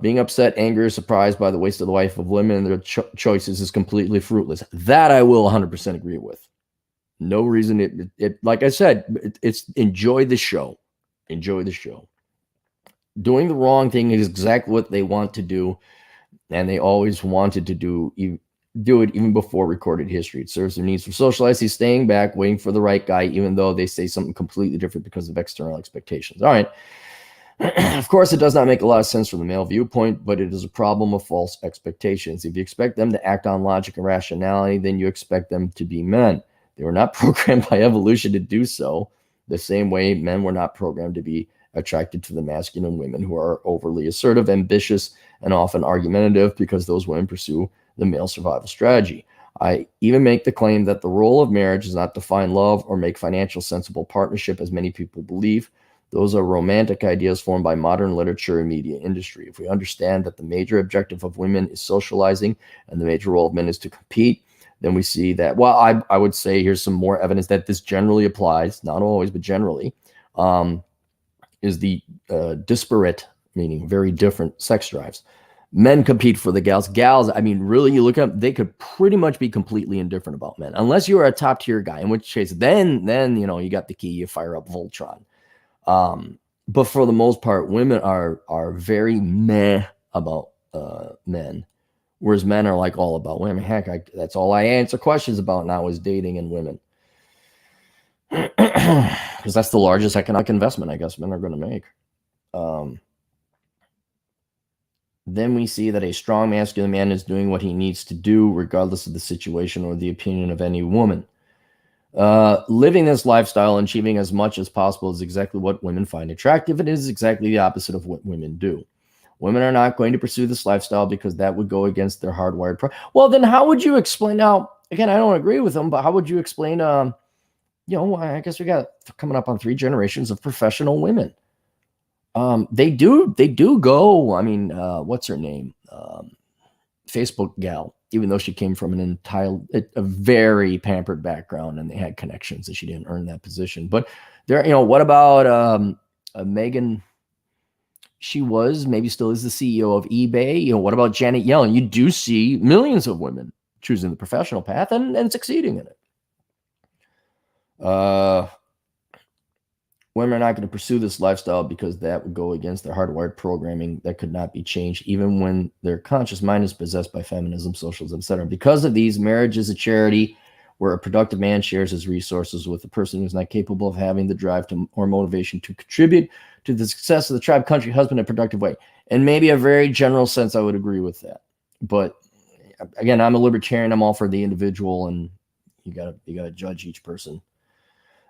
Being upset, angry, or surprised by the waste of the life of women and their choices is completely fruitless. That I will 100% agree with. No reason. Like I said, it's enjoy the show. Enjoy the show. Doing the wrong thing is exactly what they want to do, and they always wanted to do it even before recorded history. It serves their needs for socializing, staying back, waiting for the right guy, even though they say something completely different because of external expectations. All right. Of course, it does not make a lot of sense from the male viewpoint, but it is a problem of false expectations. If you expect them to act on logic and rationality, then you expect them to be men. They were not programmed by evolution to do so, the same way men were not programmed to be attracted to the masculine women who are overly assertive, ambitious, and often argumentative, because those women pursue the male survival strategy. I even make the claim that the role of marriage is not to find love or make financial sensible partnership, as many people believe. Those are romantic ideas formed by modern literature and media industry. If we understand that the major objective of women is socializing and the major role of men is to compete, then we see that, well, I would say here's some more evidence that this generally applies, not always, but generally, is the disparate, meaning very different sex drives. Men compete for the gals. Gals, I mean, really, you look up, they could pretty much be completely indifferent about men, unless you are a top tier guy, in which case, then you got the key, you fire up Voltron. But for the most part, women are very meh about men, whereas men are like all about women. Heck, that's all I answer questions about now is dating and women, because that's the largest economic investment I guess men are going to make. Then we see that a strong masculine man is doing what he needs to do, regardless of the situation or the opinion of any woman. Living this lifestyle and achieving as much as possible is exactly what women find attractive. It is exactly the opposite of what women do. Women are not going to pursue this lifestyle because that would go against their hardwired. Well, then how would you explain? Now, again, I don't agree with them, but how would you explain? I guess we got coming up on 3 generations of professional women. They do go. I mean, what's her name? Facebook gal, even though she came from a very pampered background and they had connections and she didn't earn that position. But there, what about Megan? She was, maybe still is, the CEO of eBay. What about Janet Yellen? You do see millions of women choosing the professional path and succeeding in it. Women are not going to pursue this lifestyle because that would go against their hardwired programming that could not be changed, even when their conscious mind is possessed by feminism, socialism, etc. Because of these, marriage is a charity where a productive man shares his resources with a person who's not capable of having the drive or motivation to contribute to the success of the tribe, country, husband in a productive way. In maybe a very general sense, I would agree with that. But again, I'm a libertarian. I'm all for the individual, and you gotta judge each person.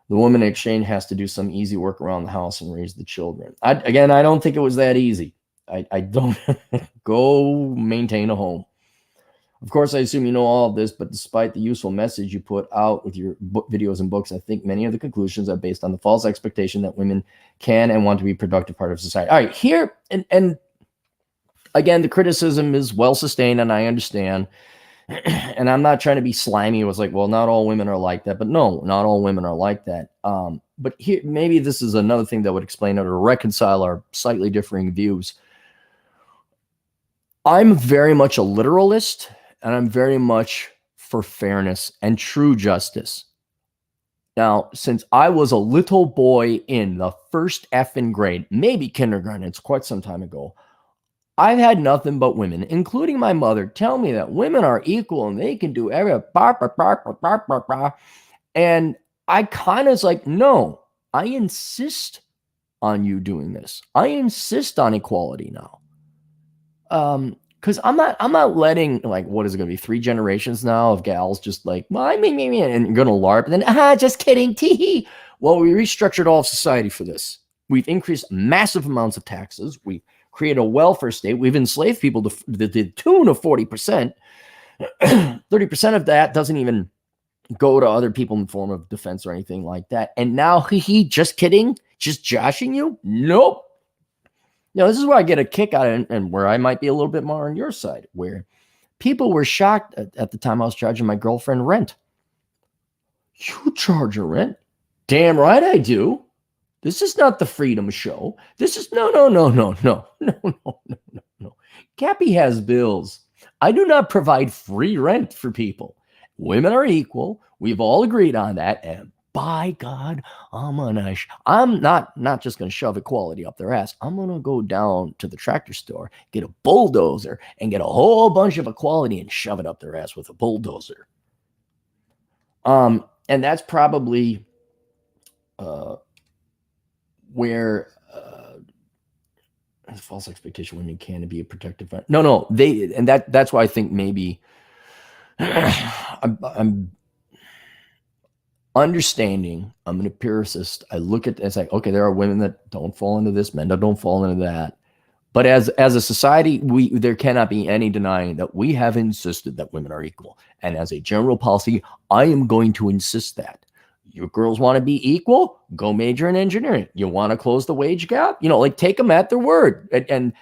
The woman in exchange has to do some easy work around the house and raise the children. I don't think it was that easy. I don't go maintain a home. Of course, I assume you know all of this, but despite the useful message you put out with your videos and books, I think many of the conclusions are based on the false expectation that women can and want to be a productive part of society. All right, here, and Again, the criticism is well sustained, and I understand. And I'm not trying to be slimy. It was like, well, not all women are like that. But no, not all women are like that. But here, maybe this is another thing that would explain it or reconcile our slightly differing views. I'm very much a literalist, and I'm very much for fairness and true justice. Now, since I was a little boy in the first effing grade, maybe kindergarten, it's quite some time ago, I've had nothing but women, including my mother, tell me that women are equal and they can do everything. And I kind of was like, no, I insist on you doing this. I insist on equality now. Because I'm not letting, like, what is it going to be, 3 generations now of gals just like, me, and going to LARP, and then, just kidding, tee. Well, we restructured all of society for this. We've increased massive amounts of taxes. We've created a welfare state. We've enslaved people to the tune of 40%. 30% of that doesn't even go to other people in the form of defense or anything like that. And now, just kidding, just joshing you? Nope. This is where I get a kick out of it, and where I might be a little bit more on your side, where people were shocked at the time I was charging my girlfriend rent. You charge her rent? Damn right I do. This is not the Freedom Show. This is no. Cappy has bills. I do not provide free rent for people. Women are equal. We've all agreed on that. And by God, I'm not just going to shove equality up their ass. I'm going to go down to the tractor store, get a bulldozer, and get a whole bunch of equality and shove it up their ass with a bulldozer. And that's probably where false expectation women can be a protective. No, that's why I think maybe I'm understanding. I'm an empiricist. I look at it and say, okay, there are women that don't fall into this, men that don't fall into that. But as a society, there cannot be any denying that we have insisted that women are equal. And as a general policy, I am going to insist that. You girls want to be equal? Go major in engineering. You want to close the wage gap? Take them at their word. And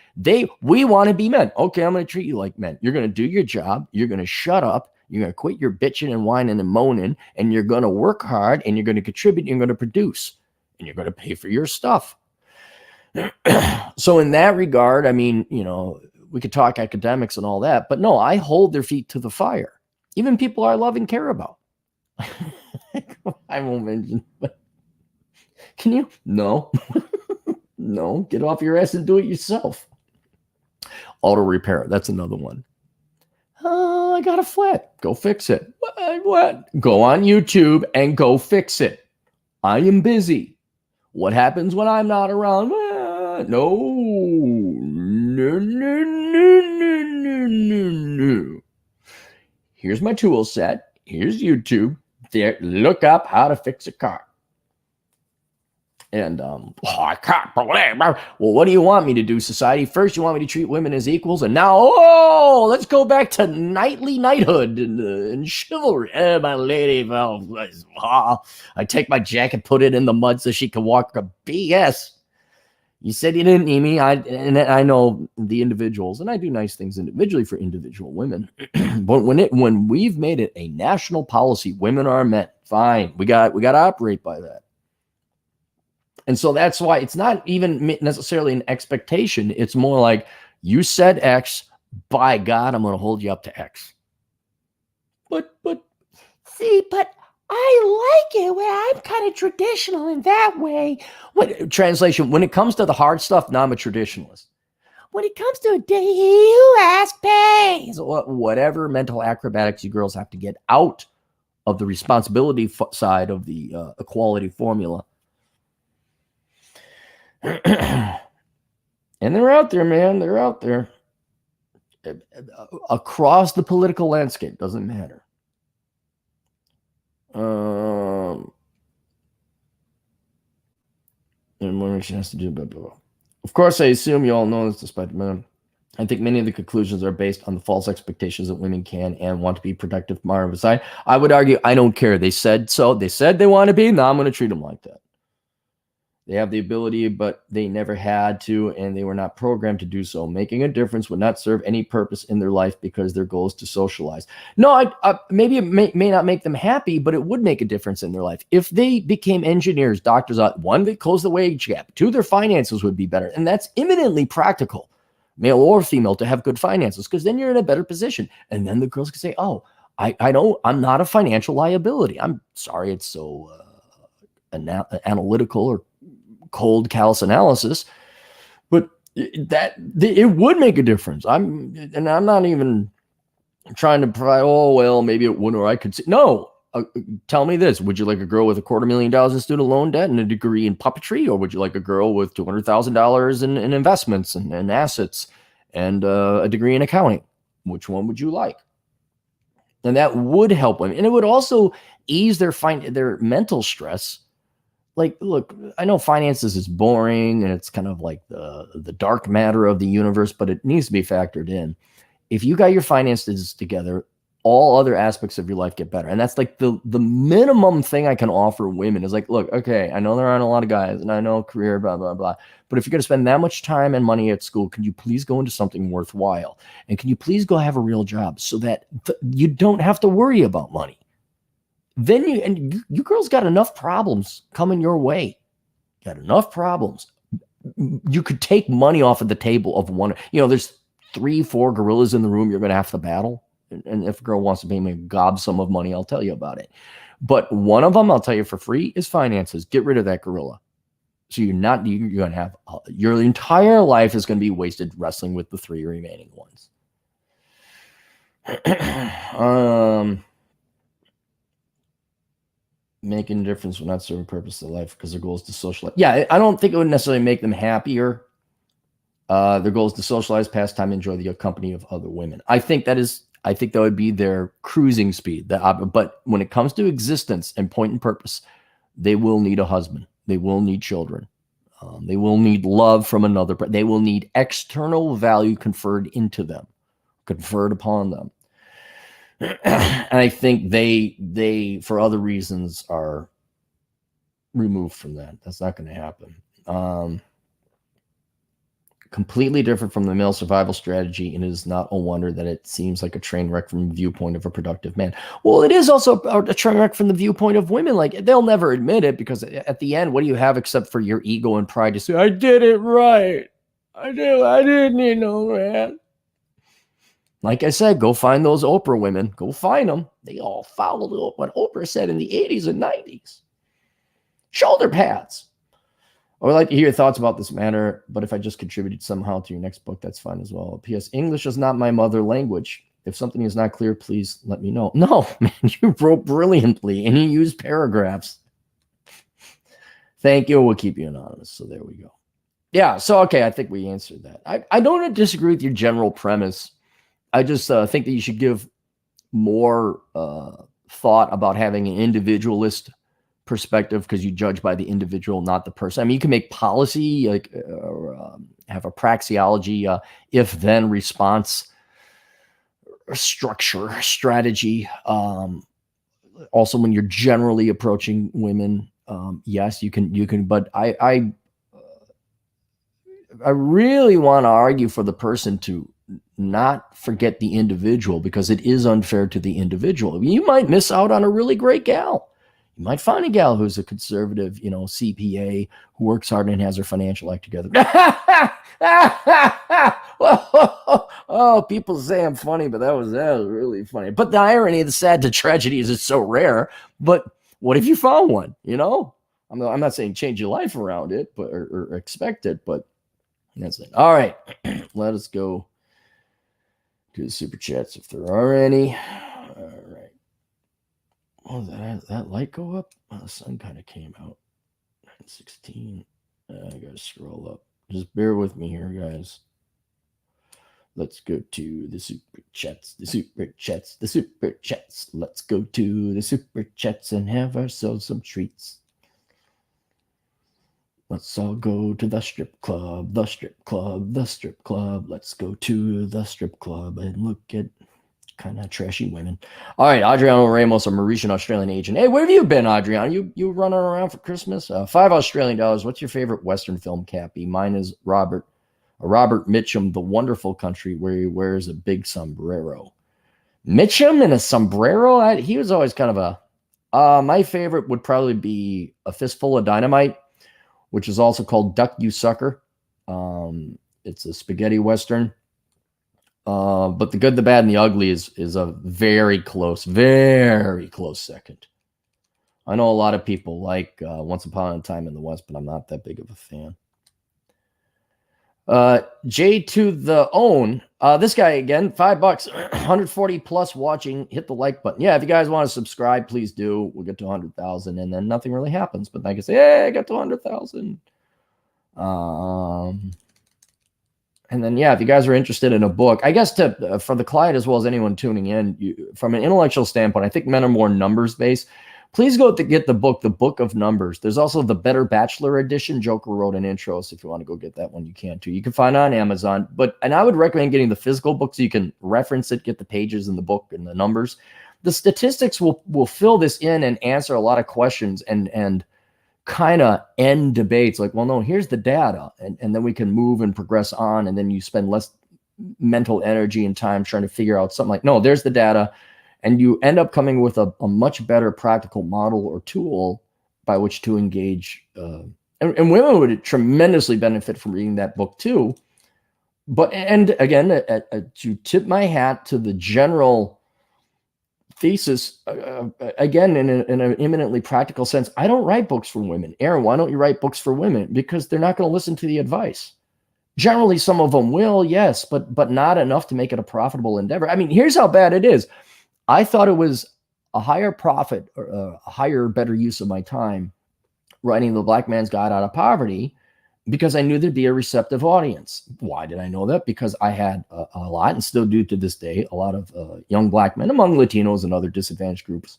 we want to be men. Okay, I'm going to treat you like men. You're going to do your job. You're going to shut up. You're going to quit your bitching and whining and moaning. And you're going to work hard. And you're going to contribute. You're going to produce. And you're going to pay for your stuff. So in that regard, I mean, we could talk academics and all that. But no, I hold their feet to the fire. Even people I love and care about. I won't mention, but can you? No. No, get off your ass and do it yourself. Auto repair, that's another one. Oh, I got a flat. Go fix it. What? Go on YouTube and go fix it. I am busy. What happens when I'm not around? No. Here's my tool set. Here's YouTube. There, look up how to fix a car. And I can't believe. Well, what do you want me to do, society? First, you want me to treat women as equals, and now, let's go back to knightly knighthood and chivalry. My lady, I take my jacket, put it in the mud so she can walk. BS. You said you didn't need me. I know the individuals, and I do nice things individually for individual women. But when we've made it a national policy, women are men. Fine, we got to operate by that. And so that's why it's not even necessarily an expectation. It's more like, you said X, by God, I'm going to hold you up to X. But I like it where I'm kind of traditional in that way. Translation, when it comes to the hard stuff, now I'm a traditionalist. When it comes to a day, you ask pays. Whatever mental acrobatics you girls have to get out of the responsibility side of the equality formula. And they're out there, man. They're out there. Across the political landscape, doesn't matter. And what she has to do, blah, blah, blah. Of course, I assume you all know this, despite I think many of the conclusions are based on the false expectations that women can and want to be productive part of society. I would argue, I don't care. They said so. They said they want to be. Now I'm going to treat them like that. They have the ability, but they never had to, and they were not programmed to do so. Making a difference would not serve any purpose in their life because their goal is to socialize. No, maybe it may not make them happy, but it would make a difference in their life. If they became engineers, doctors, one, they close the wage gap. Two, their finances would be better. And that's eminently practical, male or female, to have good finances, because then you're in a better position. And then the girls can say, oh, I don't, I'm not a financial liability. I'm sorry it's so analytical or cold, callous analysis, but it would make a difference. I'm not even trying to provide, oh, well, maybe it wouldn't, or I could see. No, tell me this. Would you like a girl with $250,000 in student loan debt and a degree in puppetry, or would you like a girl with $200,000 in investments and assets and a degree in accounting? Which one would you like? And that would help them. And it would also ease their mental stress. Like, look, I know finances is boring and it's kind of like the dark matter of the universe, but it needs to be factored in. If you got your finances together, all other aspects of your life get better. And that's like the minimum thing I can offer women is like, look, okay, I know there aren't a lot of guys and I know career, blah, blah, blah. But if you're going to spend that much time and money at school, can you please go into something worthwhile? And can you please go have a real job so that you don't have to worry about money? Then you girls got enough problems coming your way. Got enough problems. You could take money off of the table of one. There's 3-4 gorillas in the room you're going to have to battle. And if a girl wants to pay me a gobsum of money, I'll tell you about it. But one of them, I'll tell you for free, is finances. Get rid of that gorilla. So you're going to have your entire life is going to be wasted wrestling with the 3 remaining ones. Making a difference would not serve a purpose of their life because their goal is to socialize. Yeah, I don't think it would necessarily make them happier. Their goal is to socialize, pass time, enjoy the company of other women. I think that would be their cruising speed. But when it comes to existence and point and purpose, they will need a husband. They will need children. They will need love from another. They will need external value conferred upon them. And I think they for other reasons are removed from that. That's not going to happen. Completely different from the male survival strategy, and it is not a wonder that it seems like a train wreck from the viewpoint of a productive man. Well, it is also a train wreck from the viewpoint of women. Like, they'll never admit it, because at the end, what do you have except for your ego and pride to say, I did it right. I didn't need no man. Like I said, go find those Oprah women. Go find them. They all followed what Oprah said in the 80s and 90s. Shoulder pads. I would like to hear your thoughts about this matter, but if I just contributed somehow to your next book, that's fine as well. P.S. English is not my mother language. If something is not clear, please let me know. No, man, you wrote brilliantly, and you used paragraphs. Thank you. We'll keep you anonymous. So there we go. Yeah, so, okay, I think we answered that. I don't disagree with your general premise. I just think that you should give more thought about having an individualist perspective, because you judge by the individual, not the person. I mean, you can make policy, like have a praxeology, if-then response strategy. Also, when you're generally approaching women, yes, you can. But I really want to argue for the person to not forget the individual, because it is unfair to the individual. I mean, you might miss out on a really great gal. You might find a gal who's a conservative, CPA, who works hard and has her financial act together. Oh, people say I'm funny, but that was really funny. But the irony, the sad, the tragedy is it's so rare. But what if you found one? I'm not saying change your life around it, but or expect it, but that's it. All right, let us go to the super chats if there are any. All right. Oh, that light go up? Oh, the sun kind of came out. 16. I gotta scroll up. Just bear with me here, guys. Let's go to the super chats. Let's go to the super chats and have ourselves some treats. Let's all go to the strip club. Let's go to the strip club and look at kind of trashy women. All right, Adriano Ramos, a Mauritian Australian agent. Hey, where have you been, Adriano? You running around for Christmas? $5 Australian. What's your favorite Western film, Cappy? Mine is Robert Mitchum, The Wonderful Country, where he wears a big sombrero. Mitchum in a sombrero? He was always kind of a... my favorite would probably be A Fistful of Dynamite, which is also called Duck You Sucker. It's a spaghetti Western. But The Good, the Bad, and the Ugly is a very close second. I know a lot of people like Once Upon a Time in the West, but I'm not that big of a fan. J to the own. This guy again, $5, 140 plus watching. Hit the like button. Yeah, if you guys want to subscribe, please do. We'll get to 100,000, and then nothing really happens. But I can say, hey, I got to 100,000. And then, yeah, if you guys are interested in a book, I guess for the client as well as anyone tuning in, from an intellectual standpoint, I think men are more numbers based. Please go to get the Book of Numbers. There's also the Better Bachelor edition. Joker wrote an intro, so if you want to go get that one, you can too. You can find it on Amazon. And I would recommend getting the physical book so you can reference it, get the pages in the book and the numbers. The statistics will fill this in and answer a lot of questions and kind of end debates. Like, well, no, here's the data, and then we can move and progress on, and then you spend less mental energy and time trying to figure out something like, no, there's the data. And you end up coming with a much better practical model or tool by which to engage. And women would tremendously benefit from reading that book too. And again, to tip my hat to the general thesis, again, in an eminently practical sense, I don't write books for women. Aaron, why don't you write books for women? Because they're not going to listen to the advice. Generally, some of them will, yes, but not enough to make it a profitable endeavor. I mean, here's how bad it is. I thought it was a higher profit or a higher, better use of my time writing The Black Man's Guide Out of Poverty because I knew there'd be a receptive audience. Why did I know that? Because I had a lot, and still do to this day, a lot of young Black men among Latinos and other disadvantaged groups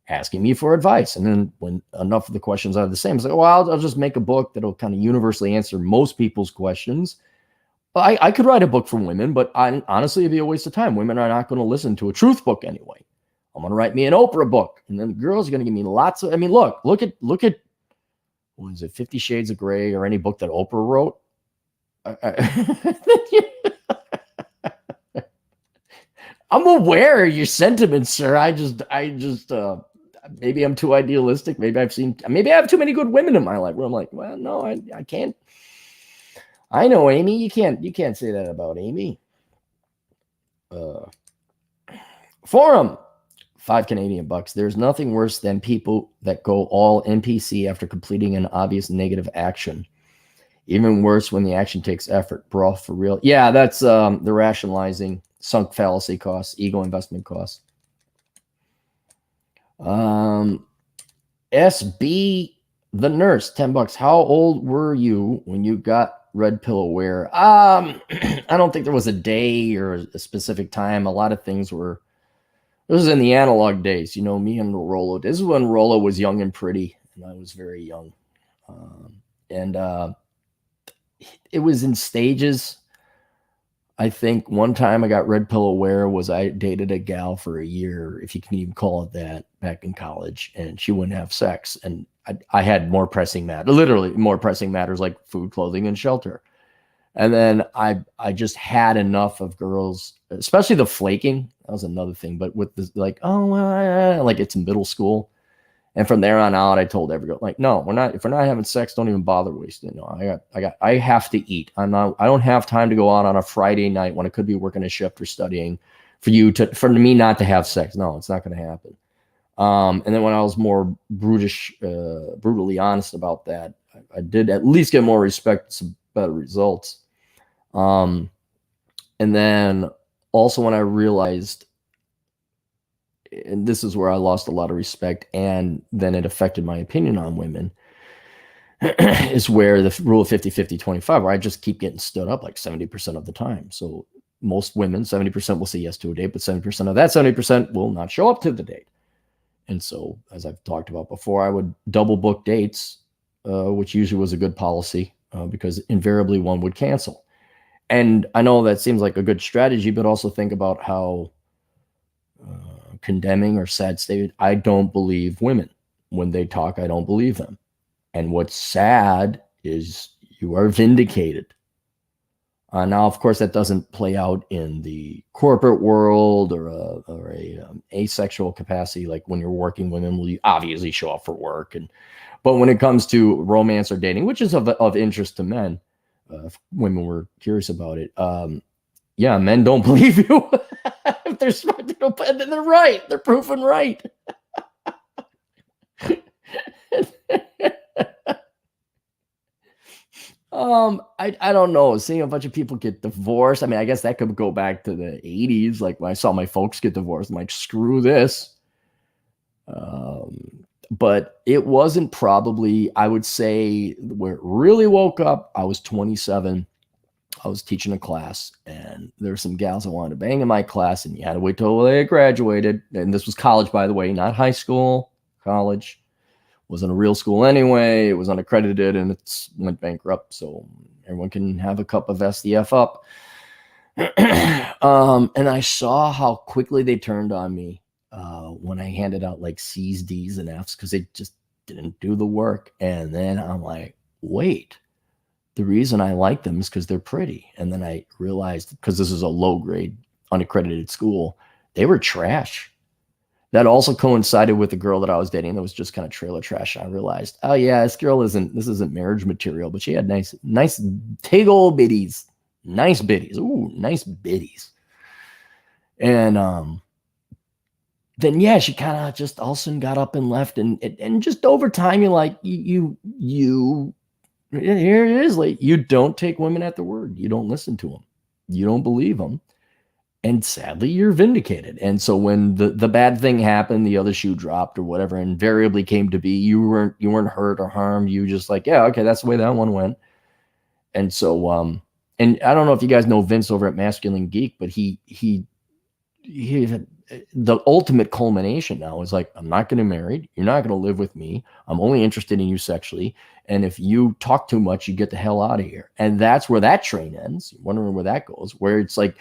asking me for advice. And then when enough of the questions are the same, it's like, well, I'll just make a book that'll kind of universally answer most people's questions. I could write a book for women, but honestly, it'd be a waste of time. Women are not going to listen to a truth book anyway. I'm going to write me an Oprah book, and then the girls are going to give me lots of. I mean, look at what is it, 50 Shades of Grey, or any book that Oprah wrote. I'm aware of your sentiments, sir. I just maybe I'm too idealistic. Maybe I have too many good women in my life where I'm like, well, no, I can't. I know, Amy. You can't say that about Amy. Forum, $5 Canadian. There's nothing worse than people that go all NPC after completing an obvious negative action. Even worse when the action takes effort. Bro, for real. Yeah, that's the rationalizing, sunk fallacy costs, ego investment costs. SB the nurse, $10. How old were you when you got red pill aware? I don't think there was a day or a specific time. A lot of things were. This was in the analog days, me and Rollo. This is when Rollo was young and pretty, and I was very young. It was in stages. I think one time I got red pill aware was I dated a gal for a year, if you can even call it that, back in college, and she wouldn't have sex. And I had more pressing matters, literally more pressing matters like food, clothing, and shelter. And then I just had enough of girls, especially the flaking. That was another thing. But with this, like, oh, well, like it's in middle school. And from there on out, I told every girl, like, no, if we're not having sex, don't even bother wasting. No, I have to eat. I don't have time to go out on a Friday night when I could be working a shift or studying for me not to have sex. No, it's not going to happen. And then when I was more brutally honest about that, I did at least get more respect, some better results. And then also when I realized, and this is where I lost a lot of respect, and then it affected my opinion on women, is where the rule of 50-50-25, where I just keep getting stood up like 70% of the time. So most women, 70% will say yes to a date, but 70% of that 70% will not show up to the date. And so, as I've talked about before, I would double book dates, which usually was a good policy because invariably one would cancel. And I know that seems like a good strategy, but also think about how condemning or sad statement. I don't believe women. When they talk, I don't believe them. And what's sad is you are vindicated. Now, of course, that doesn't play out in the corporate world or a asexual capacity. Like when you're working, women will obviously show up for work. But when it comes to romance or dating, which is of interest to men, if women were curious about it. Yeah, men don't believe you. If they're smart, they're right. They're proven right. I don't know. Seeing a bunch of people get divorced. I mean, I guess that could go back to the 80s. Like when I saw my folks get divorced, I'm like, screw this. But it wasn't probably, I would say, where it really woke up. I was 27. I was teaching a class, and there were some gals I wanted to bang in my class, and you had to wait till they graduated. And this was college, by the way, not high school, college. Wasn't a real school anyway. It was unaccredited, and it went bankrupt. So everyone can have a cup of SDF up. And I saw how quickly they turned on me when I handed out like C's, D's, and F's because they just didn't do the work. And then I'm like, wait, the reason I like them is because they're pretty. And then I realized, because this is a low grade, unaccredited school, they were trash. That also coincided with the girl that I was dating that was just kind of trailer trash. I realized, oh yeah, this isn't marriage material, but she had nice big old bitties. Nice bitties. Ooh, nice bitties. And then yeah, she kind of just all of a sudden got up and left. And just over time, you're like, you here it is. Like, you don't take women at their word. You don't listen to them. You don't believe them. And sadly, you're vindicated. And so when the bad thing happened, the other shoe dropped or whatever, invariably came to be, you weren't hurt or harmed. You just like, yeah, okay, that's the way that one went. And so, and I don't know if you guys know Vince over at Masculine Geek, but he the ultimate culmination now is like, I'm not going to marry. You're not going to live with me. I'm only interested in you sexually. And if you talk too much, you get the hell out of here. And that's where that train ends. You're wondering where that goes, where it's like,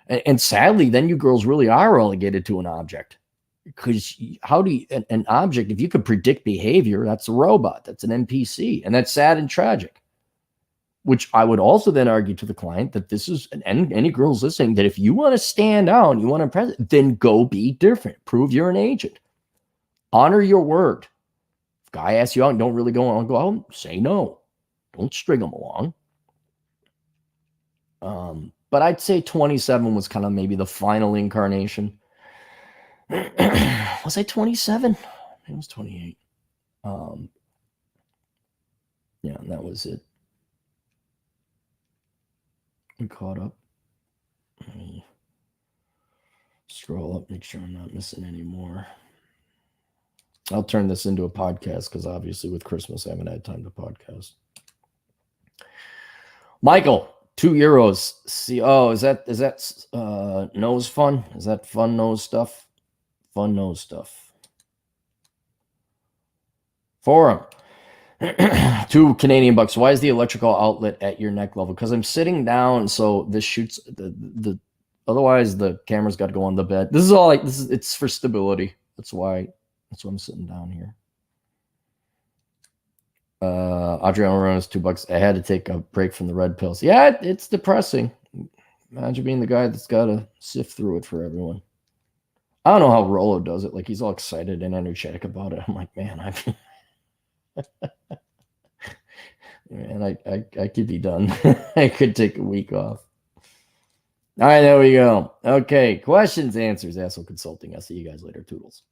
and sadly, then you girls really are relegated to an object. Because how do you, an object, if you could predict behavior, that's a robot, that's an NPC. And that's sad and tragic. Which I would also then argue to the client that this is, and any girls listening, that if you want to stand out and you want to impress, then go be different. Prove you're an agent. Honor your word. If a guy asks you out and don't really go out, say no. Don't string them along. But I'd say 27 was kind of maybe the final incarnation. Was I 27? I was 28. Yeah, and that was it. We caught up. Let me scroll up, make sure I'm not missing any more. I'll turn this into a podcast because obviously with Christmas I haven't had time to podcast. Michael, €2. See, oh, is that nose fun? Is that fun nose stuff? Fun nose stuff. Forum. 2 Canadian bucks. Why is the electrical outlet at your neck level? Because I'm sitting down, so this shoots the otherwise the camera's got to go on the bed. This is all like this is, it's for stability. That's why I'm sitting down here. Adriano Ronas, $2. I had to take a break from the red pills. Yeah, it's depressing. Imagine being the guy that's got to sift through it for everyone. I don't know how Rolo does it. Like, he's all excited and energetic about it. I'm like, man, I could be done. I could take a week off. All right, there we go. Okay, questions, answers, Asshole Consulting. I'll see you guys later. Toodles.